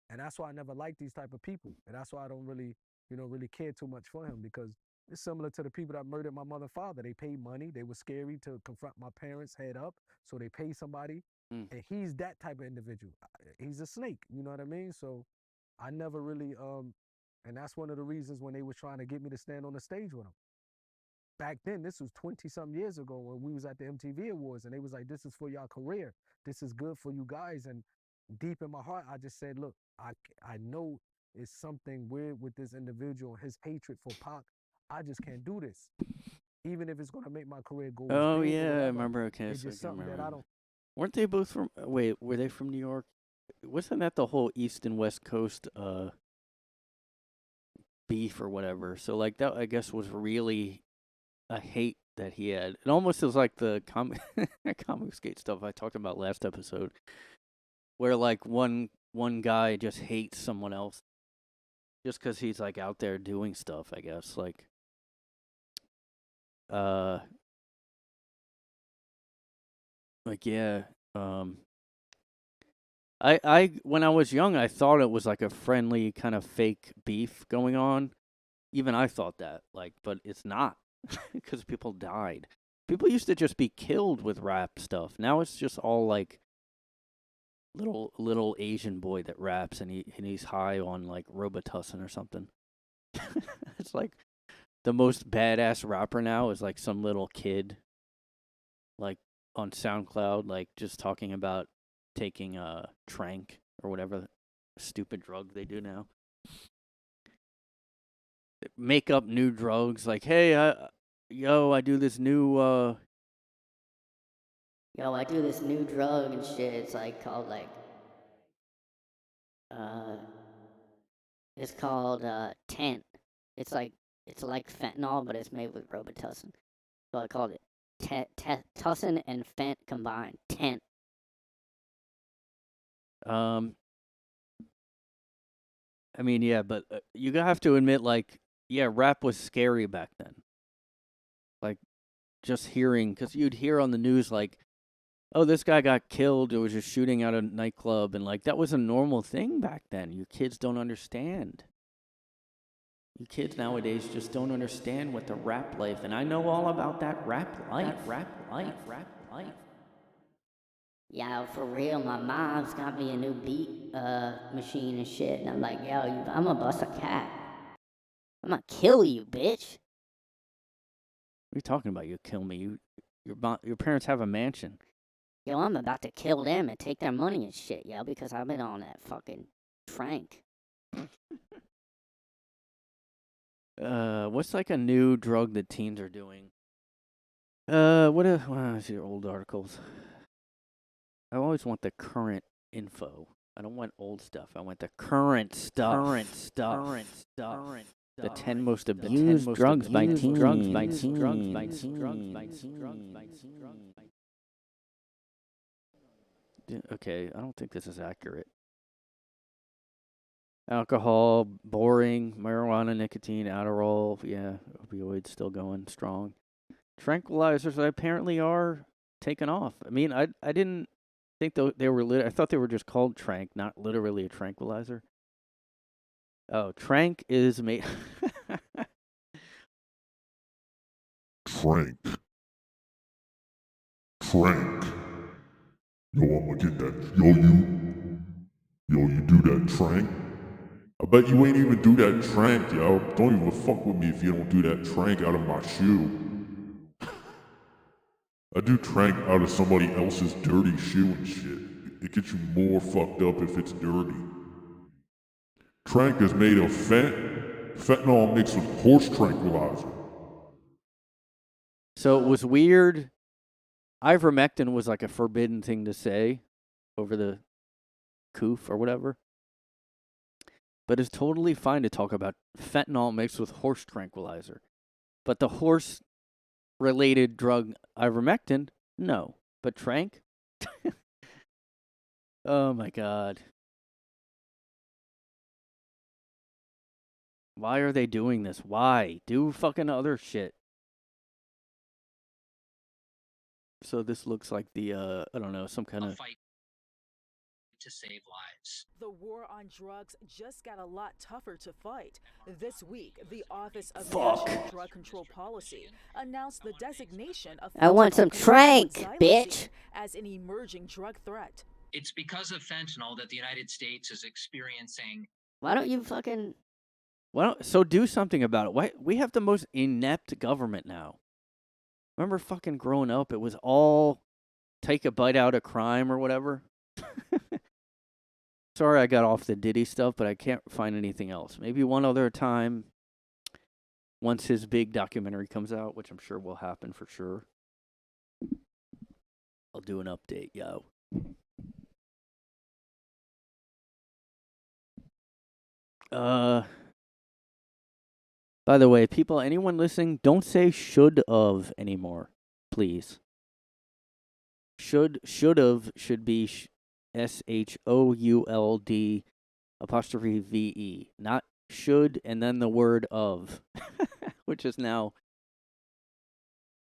and that's why I never like these type of people, and that's why I don't really, really care too much for him, because it's similar to the people that murdered my mother and father. They paid money. They were scary to confront my parents head up, so they paid somebody. And he's that type of individual. He's a snake. You know what I mean? So I never really, and that's one of the reasons when they were trying to get me to stand on the stage with him. Back then, this was 20-some years ago when we was at the MTV Awards, and they was like, this is for your career. This is good for you guys. And deep in my heart, I just said, look, I know it's something weird with this individual, his hatred for Pac. I just can't do this. Even if it's going to make my career go Oh, big or yeah, whatever, I remember, okay, it's so I just can something that remember. I don't. Weren't they both from, wait, were they from New York? Wasn't that the whole East and West Coast, beef or whatever? So, like, that, I guess, was really a hate that he had. It almost was like the comic skate stuff I talked about last episode, where, like, one guy just hates someone else just because he's, like, out there doing stuff, I guess. Like, yeah, I when I was young, I thought it was like a friendly kind of fake beef going on. Even I thought that, like, but it's not, because people died. People used to just be killed with rap stuff. Now it's just all like little Asian boy that raps and he's high on like Robitussin or something. It's like the most badass rapper now is like some little kid, like on SoundCloud, like just talking about taking Tranq or whatever stupid drug they do now. Make up new drugs, like, hey, I do this new I do this new drug and shit. It's like called like It's called Tent. It's like fentanyl, but it's made with Robitussin. So I called it Tussin and Fent combined. Tent. I mean, yeah, but you have to admit, like, yeah, rap was scary back then. Like, just hearing, because you'd hear on the news, like, oh, this guy got killed. It was just shooting out a nightclub. And, like, that was a normal thing back then. You kids don't understand. You kids nowadays just don't understand what the rap life. And I know all about that rap life. Yo, for real, my mom's got me a new beat machine and shit. And I'm like, yo, I'm gonna bust a cat. I'm gonna kill you, bitch. What are you talking about? You kill me. Your parents have a mansion. Yo, I'm about to kill them and take their money and shit, yo, because I've been on that fucking Tranq. What's like a new drug that teens are doing? What's your old articles? I always want the current info. I don't want old stuff. I want the current stuff. The 10 most abused drugs by teens. Okay, I don't think this is accurate. Alcohol, boring, marijuana, nicotine, Adderall, yeah, opioids still going strong. Tranquilizers apparently are taken off. I mean, I didn't think they were I thought they were just called Tranq, not literally a tranquilizer. Oh, Tranq is made. Tranq. Yo, I'ma get that. Yo, you do that Tranq? I bet you ain't even do that Tranq, yo. Don't even fuck with me if you don't do that Tranq out of my shoe. I do Tranq out of somebody else's dirty shoe and shit. It gets you more fucked up if it's dirty. Tranq is made of fentanyl mixed with horse tranquilizer. So it was weird. Ivermectin was like a forbidden thing to say over the coof or whatever. But it's totally fine to talk about fentanyl mixed with horse tranquilizer. But the horse-related drug ivermectin, no. But Tranq? Oh my god. Why are they doing this? Why? Do fucking other shit. So this looks like the, I don't know, some kind of fight to save lives. The war on drugs just got a lot tougher to fight. This week, the Office of National Drug Control Policy announced the designation of I want some Tranq, bitch. as an emerging drug threat. It's because of fentanyl that the United States is experiencing. Why don't you fucking... Well, so do something about it. Why we have the most inept government now. Remember fucking growing up, it was all take a bite out of crime or whatever. Sorry I got off the Diddy stuff, but I can't find anything else. Maybe one other time, once his big documentary comes out, which I'm sure will happen for sure, I'll do an update, yo. By the way, people, anyone listening, don't say should of anymore, please. Should've should be SHOULD apostrophe VE, not should and then the word of, which is now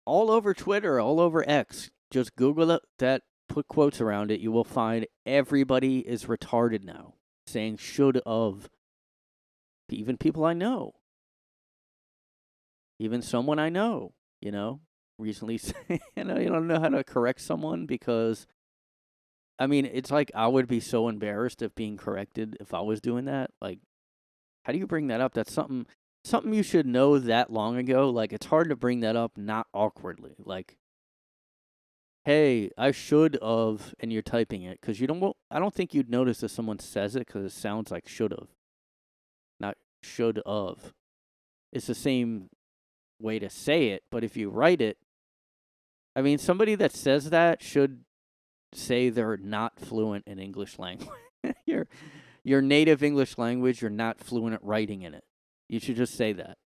all over Twitter, all over X. Just Google it, that, put quotes around it. You will find everybody is retarded now, saying should of. Even people I know. Even someone I know, recently saying, you don't know how to correct someone because, I mean, it's like I would be so embarrassed of being corrected if I was doing that. Like, how do you bring that up? That's something you should know that long ago. Like, it's hard to bring that up not awkwardly. Like, hey, I should have, and you're typing it because I don't think you'd notice if someone says it because it sounds like should have, not should of. It's the same way to say it, but if you write it, I mean, somebody that says that should say they're not fluent in English language. your native English language, you're not fluent at writing in it. You should just say that.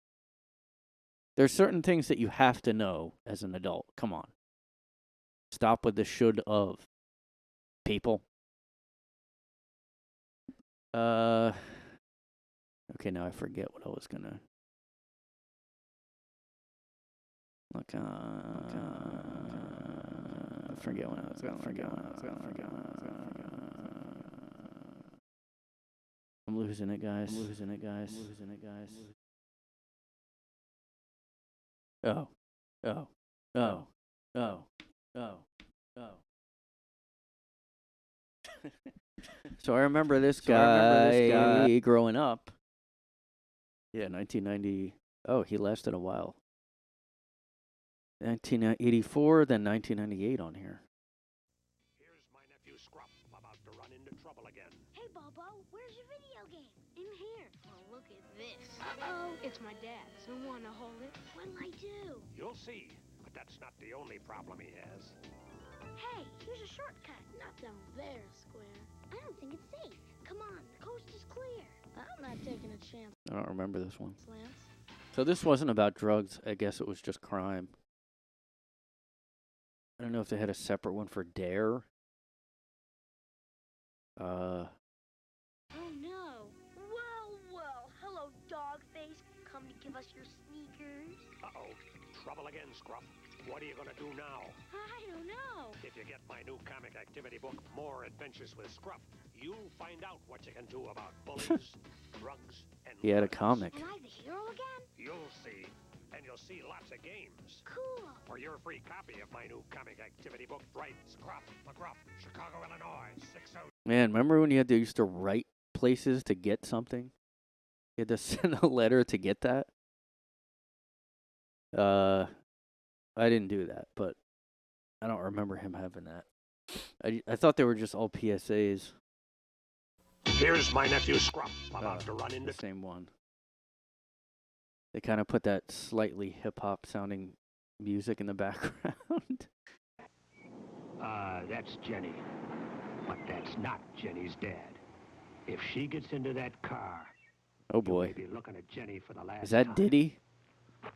There's certain things that you have to know as an adult. Come on. Stop with the should of. People. Okay, now I forget what I was gonna look. I forget what I was gonna forget. I'm losing it, guys. Oh. So I remember this guy growing up. Yeah, 1990. Oh, he lasted a while. 1984, then 1998 on here. Here's my nephew Scruff about to run into trouble again. Hey, Bobo, where's your video game? In here. Well, look at this. Uh-oh, it's my dad's. I want to hold it. What'll I do? You'll see, but that's not the only problem he has. Hey, here's a shortcut. Not down there, Square. I don't think it's safe. Come on, the coast is clear. I'm not taking a chance. I don't remember this one. Lance. So this wasn't about drugs. I guess it was just crime. I don't know if they had a separate one for Dare. Oh no. Well, hello, Dogface. Come to give us your sneakers. Uh-oh, trouble again, Scruff. What are you gonna do now? I don't know. If you get my new comic activity book, More Adventures with Scruff, you'll find out what you can do about bullies, drugs, and He had a comic. Am I the hero again? You'll see. And you'll see lots of games. Cool. For your free copy of my new comic activity book, write Scruff, Mcgruff, Chicago, Illinois, 60. Man, remember when you used to write places to get something? You had to send a letter to get that? I didn't do that, but I don't remember him having that. I thought they were just all PSAs. Here's my nephew Scruff about to run into the same one. They kind of put that slightly hip-hop sounding music in the background. That's Jenny. But that's not Jenny's dad. If she gets into that car, oh boy. you'll be looking at Jenny for the last Is that time. Diddy?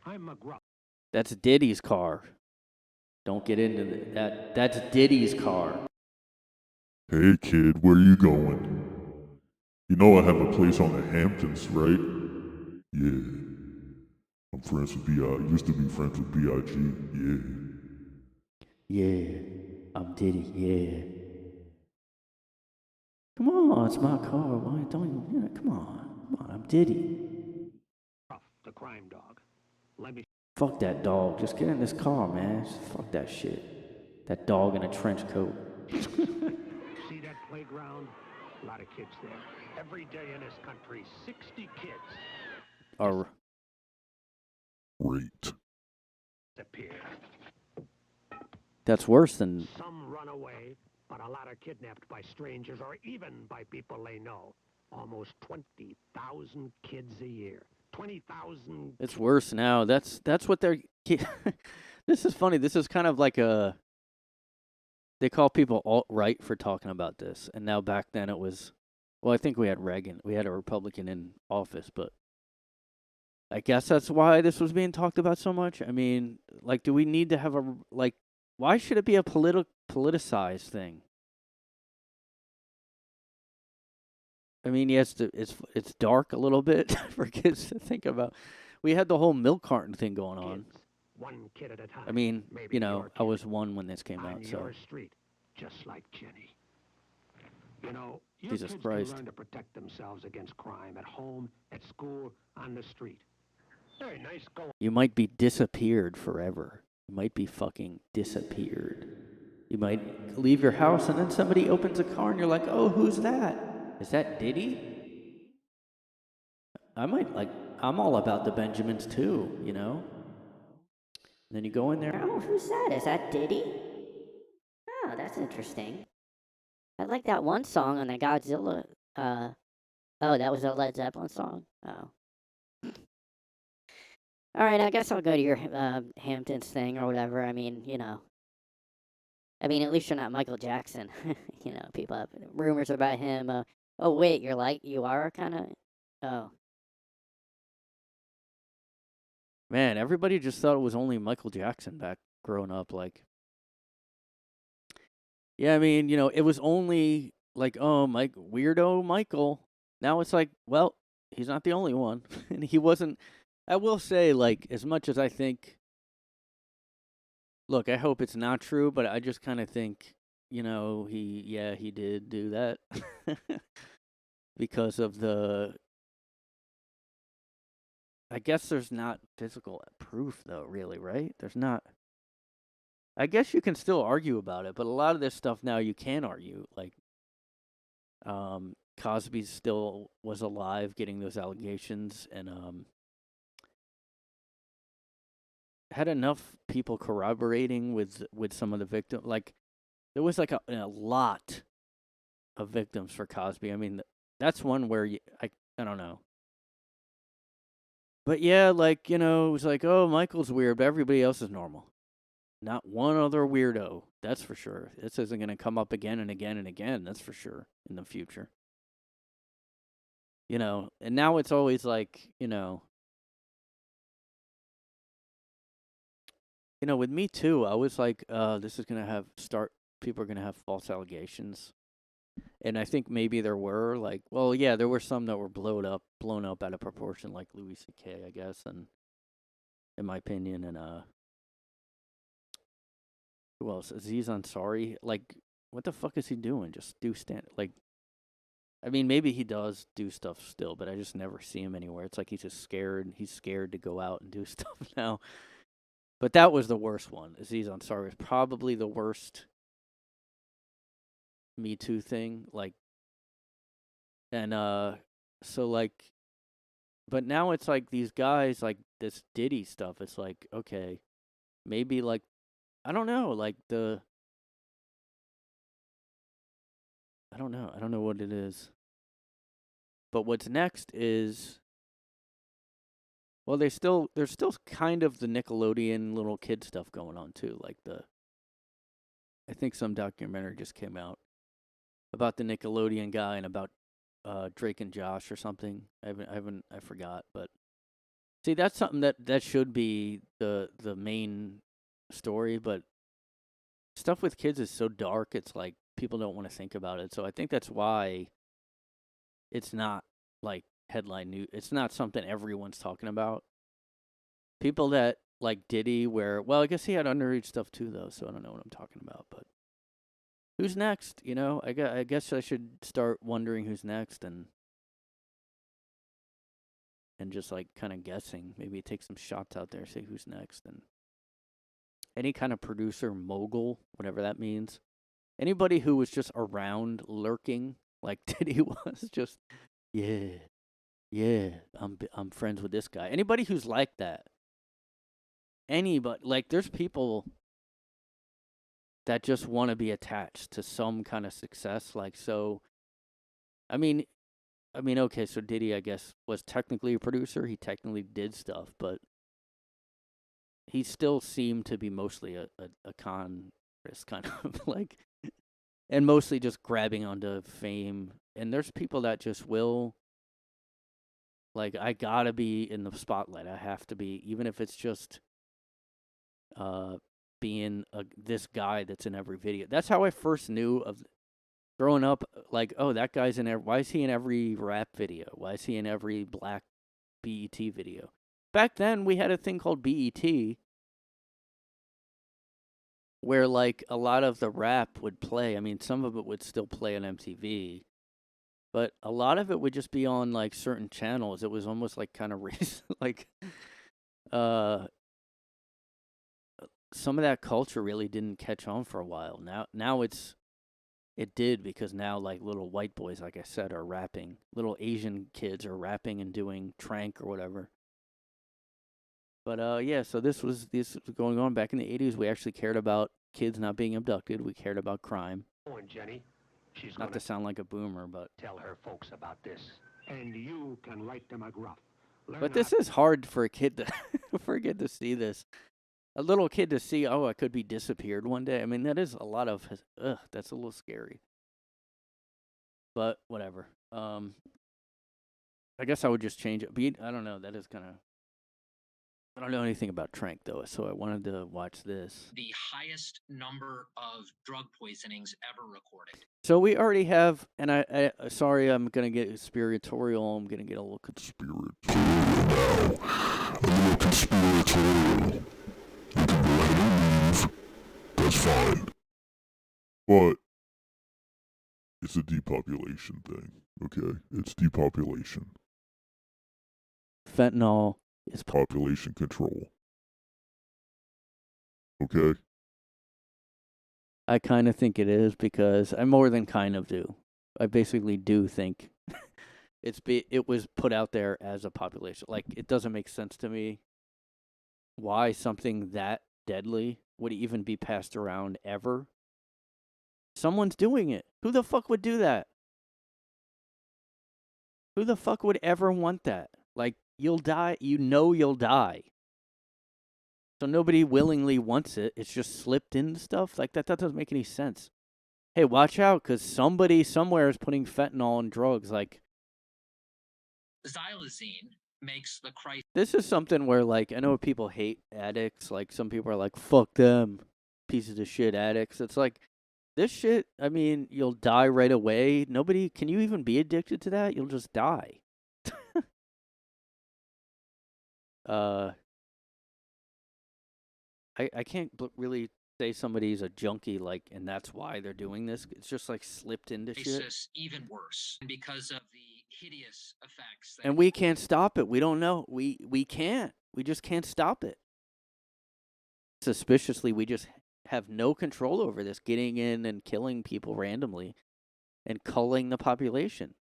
I'm Mcgruff. That's Diddy's car. Don't get into that. That's Diddy's car. Hey kid, where you going? You know I have a place on the Hamptons, right? Yeah. I'm friends with used to be friends with B.I.G., yeah. Yeah, I'm Diddy, yeah. Come on, it's my car. Why don't you, come on, I'm Diddy. The crime dog. Let me. Fuck that dog. Just get in this car, man. Just fuck that shit. That dog in a trench coat. See that playground? A lot of kids there. Every day in this country, 60 kids Are Great. disappear. That's worse than. Some run away, but a lot are kidnapped by strangers or even by people they know. Almost 20,000 kids a year. 20,000. It's worse now. That's what they're. This is funny. This is kind of like a. They call people alt-right for talking about this, and now back then it was. Well, I think we had Reagan. We had a Republican in office, but I guess that's why this was being talked about so much. I mean, like, do we need to have a like? Why should it be a politicized thing? I mean, yes, it's dark a little bit for kids to think about. We had the whole milk carton thing going on. One kid at a time. I mean, Maybe you know, your I was one when this came on out, so. your street, just like Jenny. You know, your Jesus kids Christ. can learn to protect themselves against crime at home, at school, on the street. Very nice going. You might be disappeared forever. You might be fucking disappeared. You might leave your house and then somebody opens a car and you're like, oh, who's that? Is that Diddy? I'm all about the Benjamins too, you know? And then you go in there. Oh, who's that? Is that Diddy? Oh, that's interesting. I like that one song on the Godzilla. Oh, that was a Led Zeppelin song? Oh. All right, I guess I'll go to your Hamptons thing or whatever. I mean, you know. I mean, at least you're not Michael Jackson. You know, people have rumors about him. Oh wait, you are kind of. Oh. Man, everybody just thought it was only Michael Jackson back growing up. Like, yeah, I mean, it was only like, oh, weirdo Michael. Now it's like, well, he's not the only one, and he wasn't. I will say, like, as much as I think, look, I hope it's not true, but I just kind of think, he did do that because of the. I guess there's not physical proof, though, really, right? There's not. I guess you can still argue about it, but a lot of this stuff now you can argue. Like, Cosby still was alive getting those allegations, and had enough people corroborating with some of the victims. Like, there was like a lot of victims for Cosby. I mean, that's one where I don't know. But yeah, like, it was like, oh, Michael's weird, but everybody else is normal. Not one other weirdo, that's for sure. This isn't going to come up again and again and again, that's for sure, in the future. And now it's always like, with Me Too, I was like, this is going to people are going to have false allegations. And I think maybe there were, like, well, yeah, there were some that were blown up out of proportion, like Louis C.K., I guess, and in my opinion, and who else? Aziz Ansari. Like, what the fuck is he doing? Just like, I mean, maybe he does do stuff still, but I just never see him anywhere. It's like he's just scared. He's scared to go out and do stuff now. But that was the worst one. Aziz Ansari was probably the worst Me Too thing. Like, and so like, but now it's like these guys, like this Diddy stuff. It's like, okay, maybe like, I don't know, like I don't know. I don't know what it is. But what's next is, well, there's still kind of the Nickelodeon little kid stuff going on too. Like I think some documentary just came out about the Nickelodeon guy and about Drake and Josh or something. I forgot. But see, that's something that should be the main story. But stuff with kids is so dark. It's like people don't want to think about it. So I think that's why it's not like headline news. It's not something everyone's talking about. People that like Diddy, well, I guess he had underage stuff too, though, so I don't know what I'm talking about. But who's next? I guess I should start wondering who's next and just like kind of guessing. Maybe take some shots out there, say who's next, and any kind of producer mogul, whatever that means. Anybody who was just around lurking like Diddy was, just yeah, I'm friends with this guy. Anybody who's like that. Anybody, like, there's people that just want to be attached to some kind of success. Like, so, I mean, okay, so Diddy, I guess, was technically a producer. He technically did stuff, but he still seemed to be mostly a con artist, kind of like, and mostly just grabbing onto fame. And there's people that just will, like, I gotta be in the spotlight. I have to be, even if it's just being this guy that's in every video. That's how I first knew of growing up. Like, oh, that guy's in every. Why is he in every rap video? Why is he in every black BET video? Back then, we had a thing called BET, where like a lot of the rap would play. I mean, some of it would still play on MTV, but a lot of it would just be on like certain channels. It was almost like kind of like some of that culture really didn't catch on for a while. Now it did, because now like little white boys, like I said, are rapping. Little Asian kids are rapping and doing Tranq or whatever. But yeah, so this was going on back in the 80s. We actually cared about kids not being abducted. We cared about crime. Oh, and Jenny, she's not to sound like a boomer, but tell her folks about this. And you can write to Mcgruff. But this is hard for a kid to see this. A little kid to see, oh, I could be disappeared one day. I mean, that is a lot of, that's a little scary. But whatever. I guess I would just change it. But I don't know. That is kind of. I don't know anything about Tranq though, so I wanted to watch this. The highest number of drug poisonings ever recorded. So we already have, and I sorry, I'm gonna get conspiratorial. I'm gonna get a little conspiratorial now. A little conspiratorial. You can go ahead and leave. That's fine. But it's a depopulation thing, okay? It's depopulation. Fentanyl is population control. Okay? I kind of think it is because I more than kind of do. I basically do think it was put out there as a population. Like, it doesn't make sense to me why something that deadly would even be passed around ever. Someone's doing it. Who the fuck would do that? Who the fuck would ever want that? Like, you'll die. You know you'll die. So nobody willingly wants it. It's just slipped into stuff. Like, that doesn't make any sense. Hey, watch out, because somebody somewhere is putting fentanyl in drugs. Like, Xylazine makes the crisis. this is something where, like, I know people hate addicts. Like, some people are like, fuck them, pieces of shit addicts. It's like, this shit, I mean, you'll die right away. Can you even be addicted to that? You'll just die. I can't really say somebody's a junkie, like, and that's why they're doing this. It's just, like, slipped into shit. Even worse because of the hideous effects. And we can't stop it. We don't know. We can't. We just can't stop it. Suspiciously, we just have no control over this, getting in and killing people randomly and culling the population.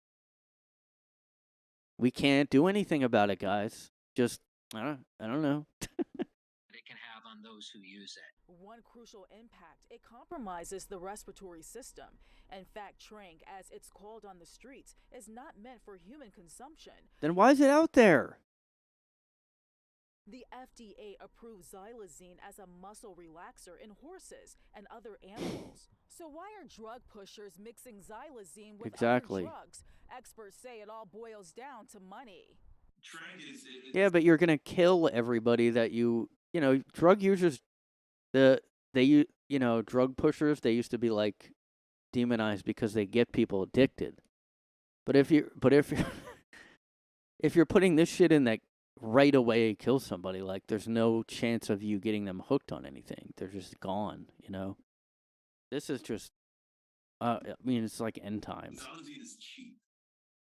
We can't do anything about it, guys. Just, I don't know. It can have on those who use it. One crucial impact, it compromises the respiratory system. In fact, Tranq, as it's called on the streets, is not meant for human consumption. Then why is it out there? The FDA approves xylazine as a muscle relaxer in horses and other animals. So why are drug pushers mixing xylazine with other drugs? Experts say it all boils down to money. Yeah, but you're gonna kill everybody that drug users. Drug pushers. They used to be like demonized because they get people addicted. But if you're if you're putting this shit in that right away kill somebody, like, there's no chance of you getting them hooked on anything. They're just gone. This is just. I mean, it's like end times. Xylazine is cheap.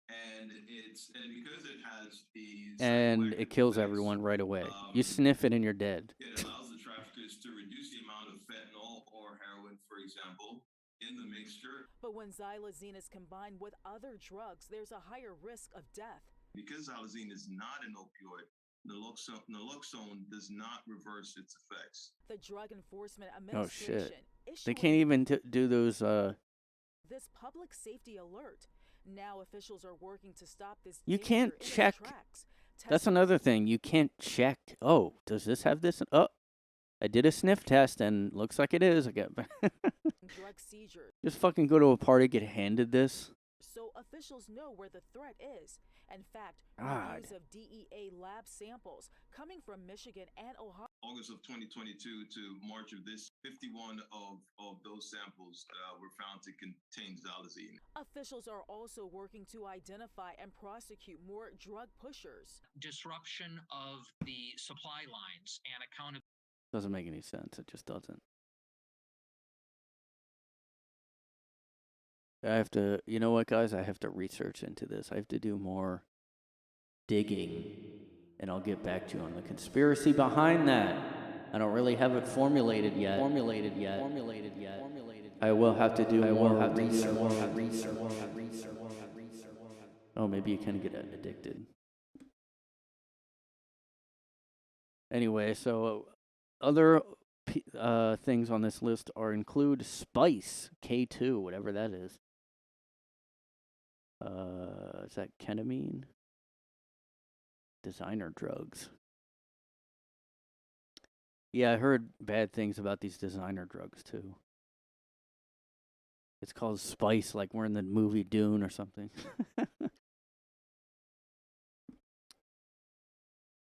And because it has these And it kills everyone right away. You sniff it and you're dead. It allows the traffickers to reduce the amount of fentanyl or heroin, for example, in the mixture. But when xylazine is combined with other drugs, there's a higher risk of death. Because xylazine is not an opioid, naloxone does not reverse its effects. The Drug Enforcement Administration. Oh shit! They can't even do those. This public safety alert. Now officials are working to stop this. You can't check. That's another thing. You can't check. Oh, does this have this? Oh, I did a sniff test and looks like it is. I get. Drug seizures. Just fucking go to a party, get handed this. So officials know where the threat is. In fact, use of DEA lab samples coming from Michigan and Ohio. August of 2022 to March of this, 51 of those samples were found to contain xylazine. Officials are also working to identify and prosecute more drug pushers. Disruption of the supply lines and accountability. Doesn't make any sense. It just doesn't. I have to, you know what, guys? I have to research into this. I have to do more digging, and I'll get back to you on the conspiracy behind that. I don't really have it formulated yet. I will have to do more research. Oh, maybe you can get addicted. Anyway, so other things on this list include spice, K2, whatever that is. Is that ketamine? Designer drugs. Yeah, I heard bad things about these designer drugs too. It's called Spice, like we're in the movie Dune or something.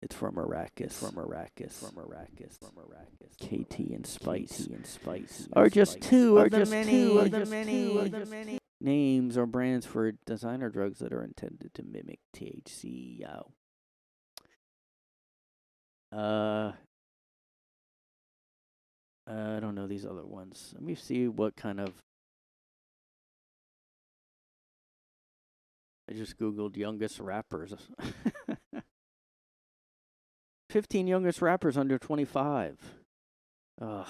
It's from Arrakis. KT and Spice are just two of the many names or brands for designer drugs that are intended to mimic THC. I don't know these other ones. Let me see what kind of. I just Googled youngest rappers. 15 youngest rappers under 25. Ugh.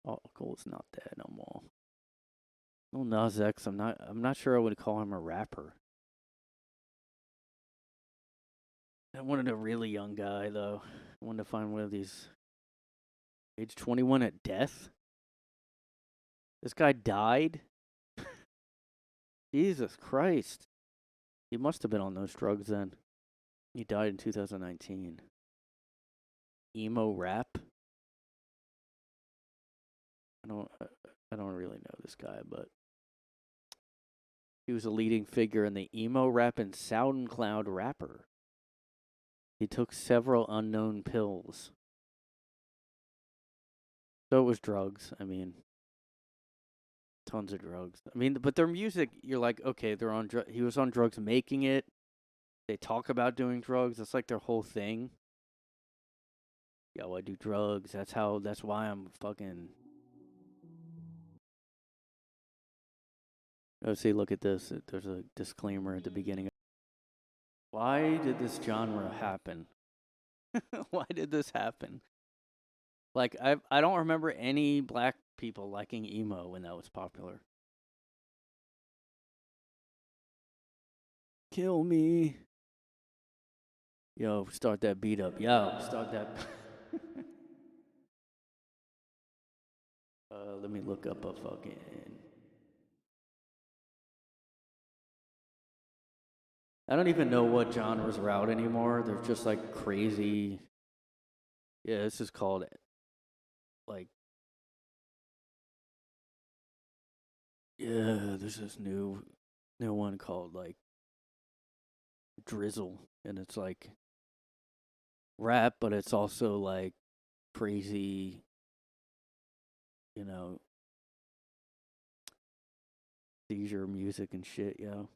Oh, Cole's not dead no more. No Nas X. I'm not sure I would call him a rapper. I wanted a really young guy though. I wanted to find one of these. Age 21 at death? This guy died? Jesus Christ. He must have been on those drugs then. He died in 2019. Emo rap? I don't really know this guy, but he was a leading figure in the emo rap and SoundCloud rapper. He took several unknown pills. So it was drugs. I mean, tons of drugs. I mean, but their music, you're like, okay, they're on he was on drugs making it. They talk about doing drugs. That's like their whole thing. Yo, I do drugs. That's why I'm fucking. Oh, see, look at this. There's a disclaimer at the beginning. Why did this genre happen? Why did this happen? Like, I don't remember any black people liking emo when that was popular. Kill me. Yo, start that beat up. Yo, start that. Let me look up a fucking. I don't even know what genres are out anymore. They're just like crazy. Yeah, this is called like. Yeah, there's this new one called like Drizzle, and it's like rap, but it's also like crazy, you know, seizure music and shit, yo.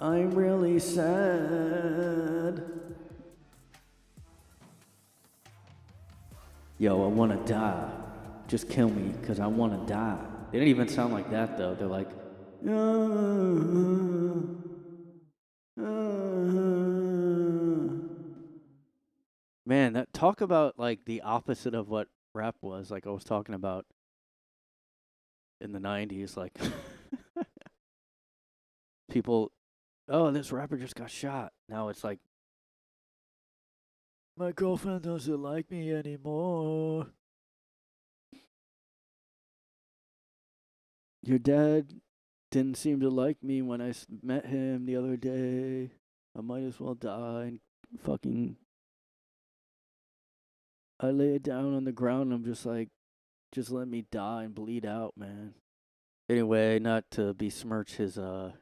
I'm really sad. Yo, I wanna die. Just kill me, cause I wanna die. They didn't even sound like that though. They're like, man, that talk about like the opposite of what rap was. Like I was talking about in the 90s, like people, oh, this rapper just got shot. Now it's like, my girlfriend doesn't like me anymore. Your dad didn't seem to like me when I met him the other day. I might as well die and fucking. I lay it down on the ground and I'm just like, just let me die and bleed out, man. Anyway, not to besmirch his, I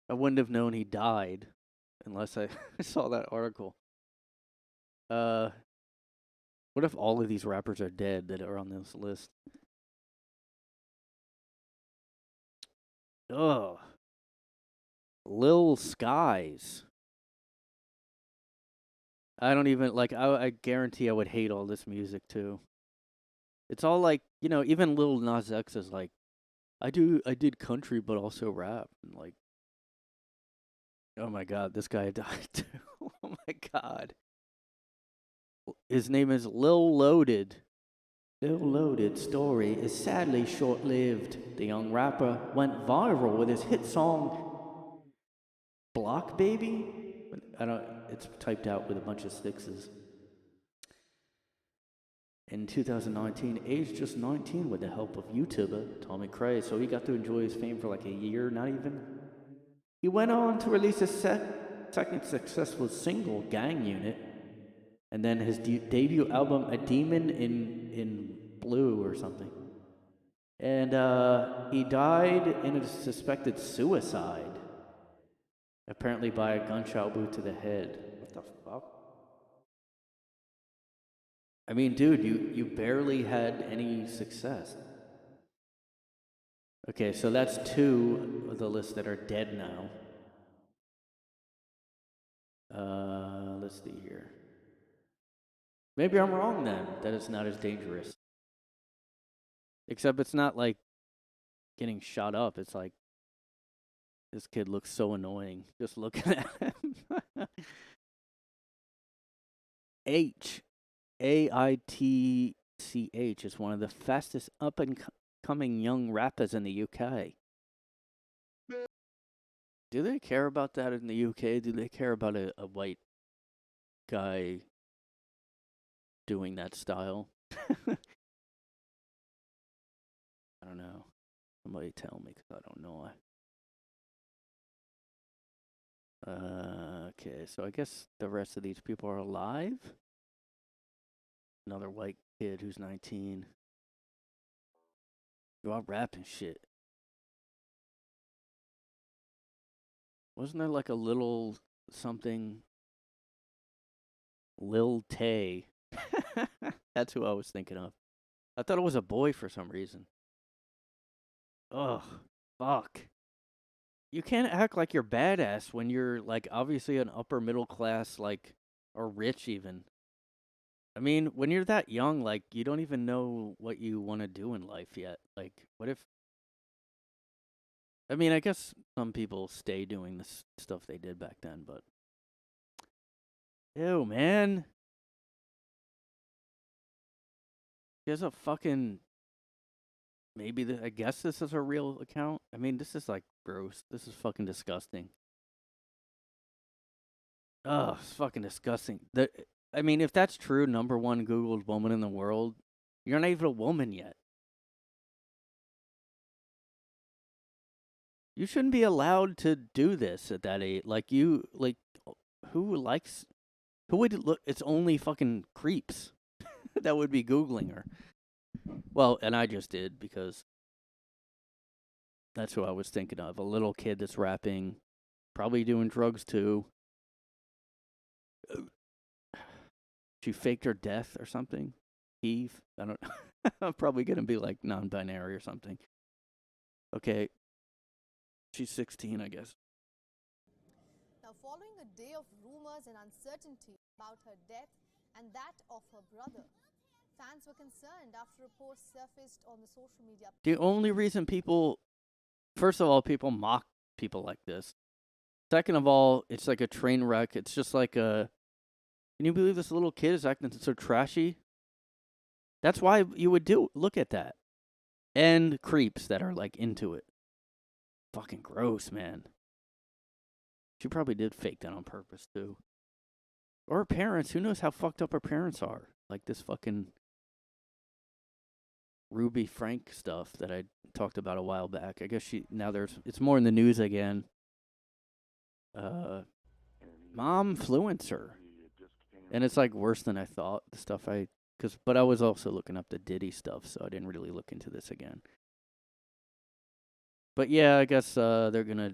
wouldn't have known he died unless I saw that article. What if all of these rappers are dead that are on this list? Ugh. Lil Skies. I don't even, like, I guarantee I would hate all this music, too. It's all like, you know, even Lil Nas X is like, I did country, but also rap. And like, oh my God, this guy died, too. Oh my God. His name is Lil Loaded. Lil Loaded's story is sadly short-lived. The young rapper went viral with his hit song, Block Baby? It's typed out with a bunch of sixes. In 2019, aged just 19 with the help of YouTuber Tommy Cray, so he got to enjoy his fame for like a year, not even. He went on to release a second successful single, Gang Unit, and then his debut album, A Demon in Blue or something. And he died in a suspected suicide, apparently by a gunshot wound to the head. What the fuck? I mean, dude, you barely had any success. Okay, so that's 2 of the list that are dead now. Let's see here. Maybe I'm wrong then, that it's not as dangerous. Except it's not like getting shot up. It's like, this kid looks so annoying just looking at him. AITCH is one of the fastest up-and-coming young rappers in the UK. Do they care about that in the UK? Do they care about a white guy doing that style? I don't know. Somebody tell me, because I don't know. Okay, so I guess the rest of these people are alive. Another white kid who's 19. Go out rapping shit. Wasn't there like a little something? Lil Tay. That's who I was thinking of. I thought it was a boy for some reason. Ugh, fuck. You can't act like you're badass when you're like obviously an upper middle class, like, or rich even. I mean, when you're that young, like, you don't even know what you want to do in life yet. Like, what if... I mean, I guess some people stay doing this stuff they did back then, but... Ew, man. There's a fucking... Maybe, I guess this is a real account. I mean, this is, like, gross. This is fucking disgusting. Ugh, it's fucking disgusting. I mean, if that's true, #1 Googled woman in the world, you're not even a woman yet. You shouldn't be allowed to do this at that age. Like, who would look? It's only fucking creeps that would be Googling her. Well, and I just did because that's who I was thinking of. A little kid that's rapping, probably doing drugs too. She faked her death or something. Eve, I don't know. I'm probably going to be like non-binary or something. Okay. She's 16, I guess. Now, following a day of rumors and uncertainty about her death and that of her brother, fans were concerned after a post surfaced on the social media. The only reason people, first of all, people mock people like this. Second of all, it's like a train wreck. It's just like a, can you believe this little kid is acting so trashy? That's why you would look at that. And creeps that are like into it. Fucking gross, man. She probably did fake that on purpose, too. Or her parents. Who knows how fucked up her parents are? Like this fucking Ruby Frank stuff that I talked about a while back. I guess it's more in the news again. Momfluencer. And it's like worse than I thought. The stuff but I was also looking up the Diddy stuff, so I didn't really look into this again. But yeah, I guess they're gonna,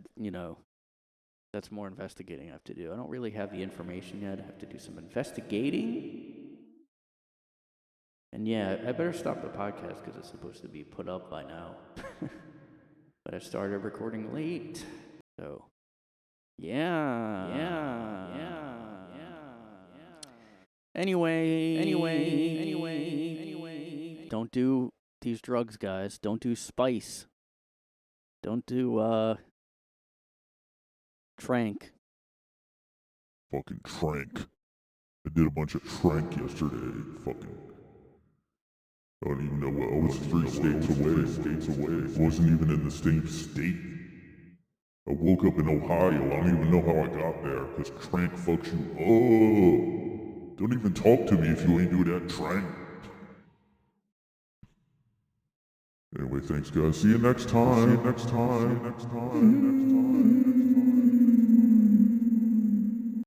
that's more investigating I have to do. I don't really have the information yet. I have to do some investigating. And yeah, I better stop the podcast because it's supposed to be put up by now. But I started recording late. So, yeah. Anyway. Don't do these drugs, guys. Don't do spice. Don't do, Tranq. Fucking Tranq. I did a bunch of Tranq yesterday. Fucking. I don't even know what. I was 3 states away. Wasn't even in the same state. I woke up in Ohio. I don't even know how I got there. Because Tranq fucks you up. Don't even talk to me if you ain't doing that Tranq. Anyway, thanks guys. See you next time.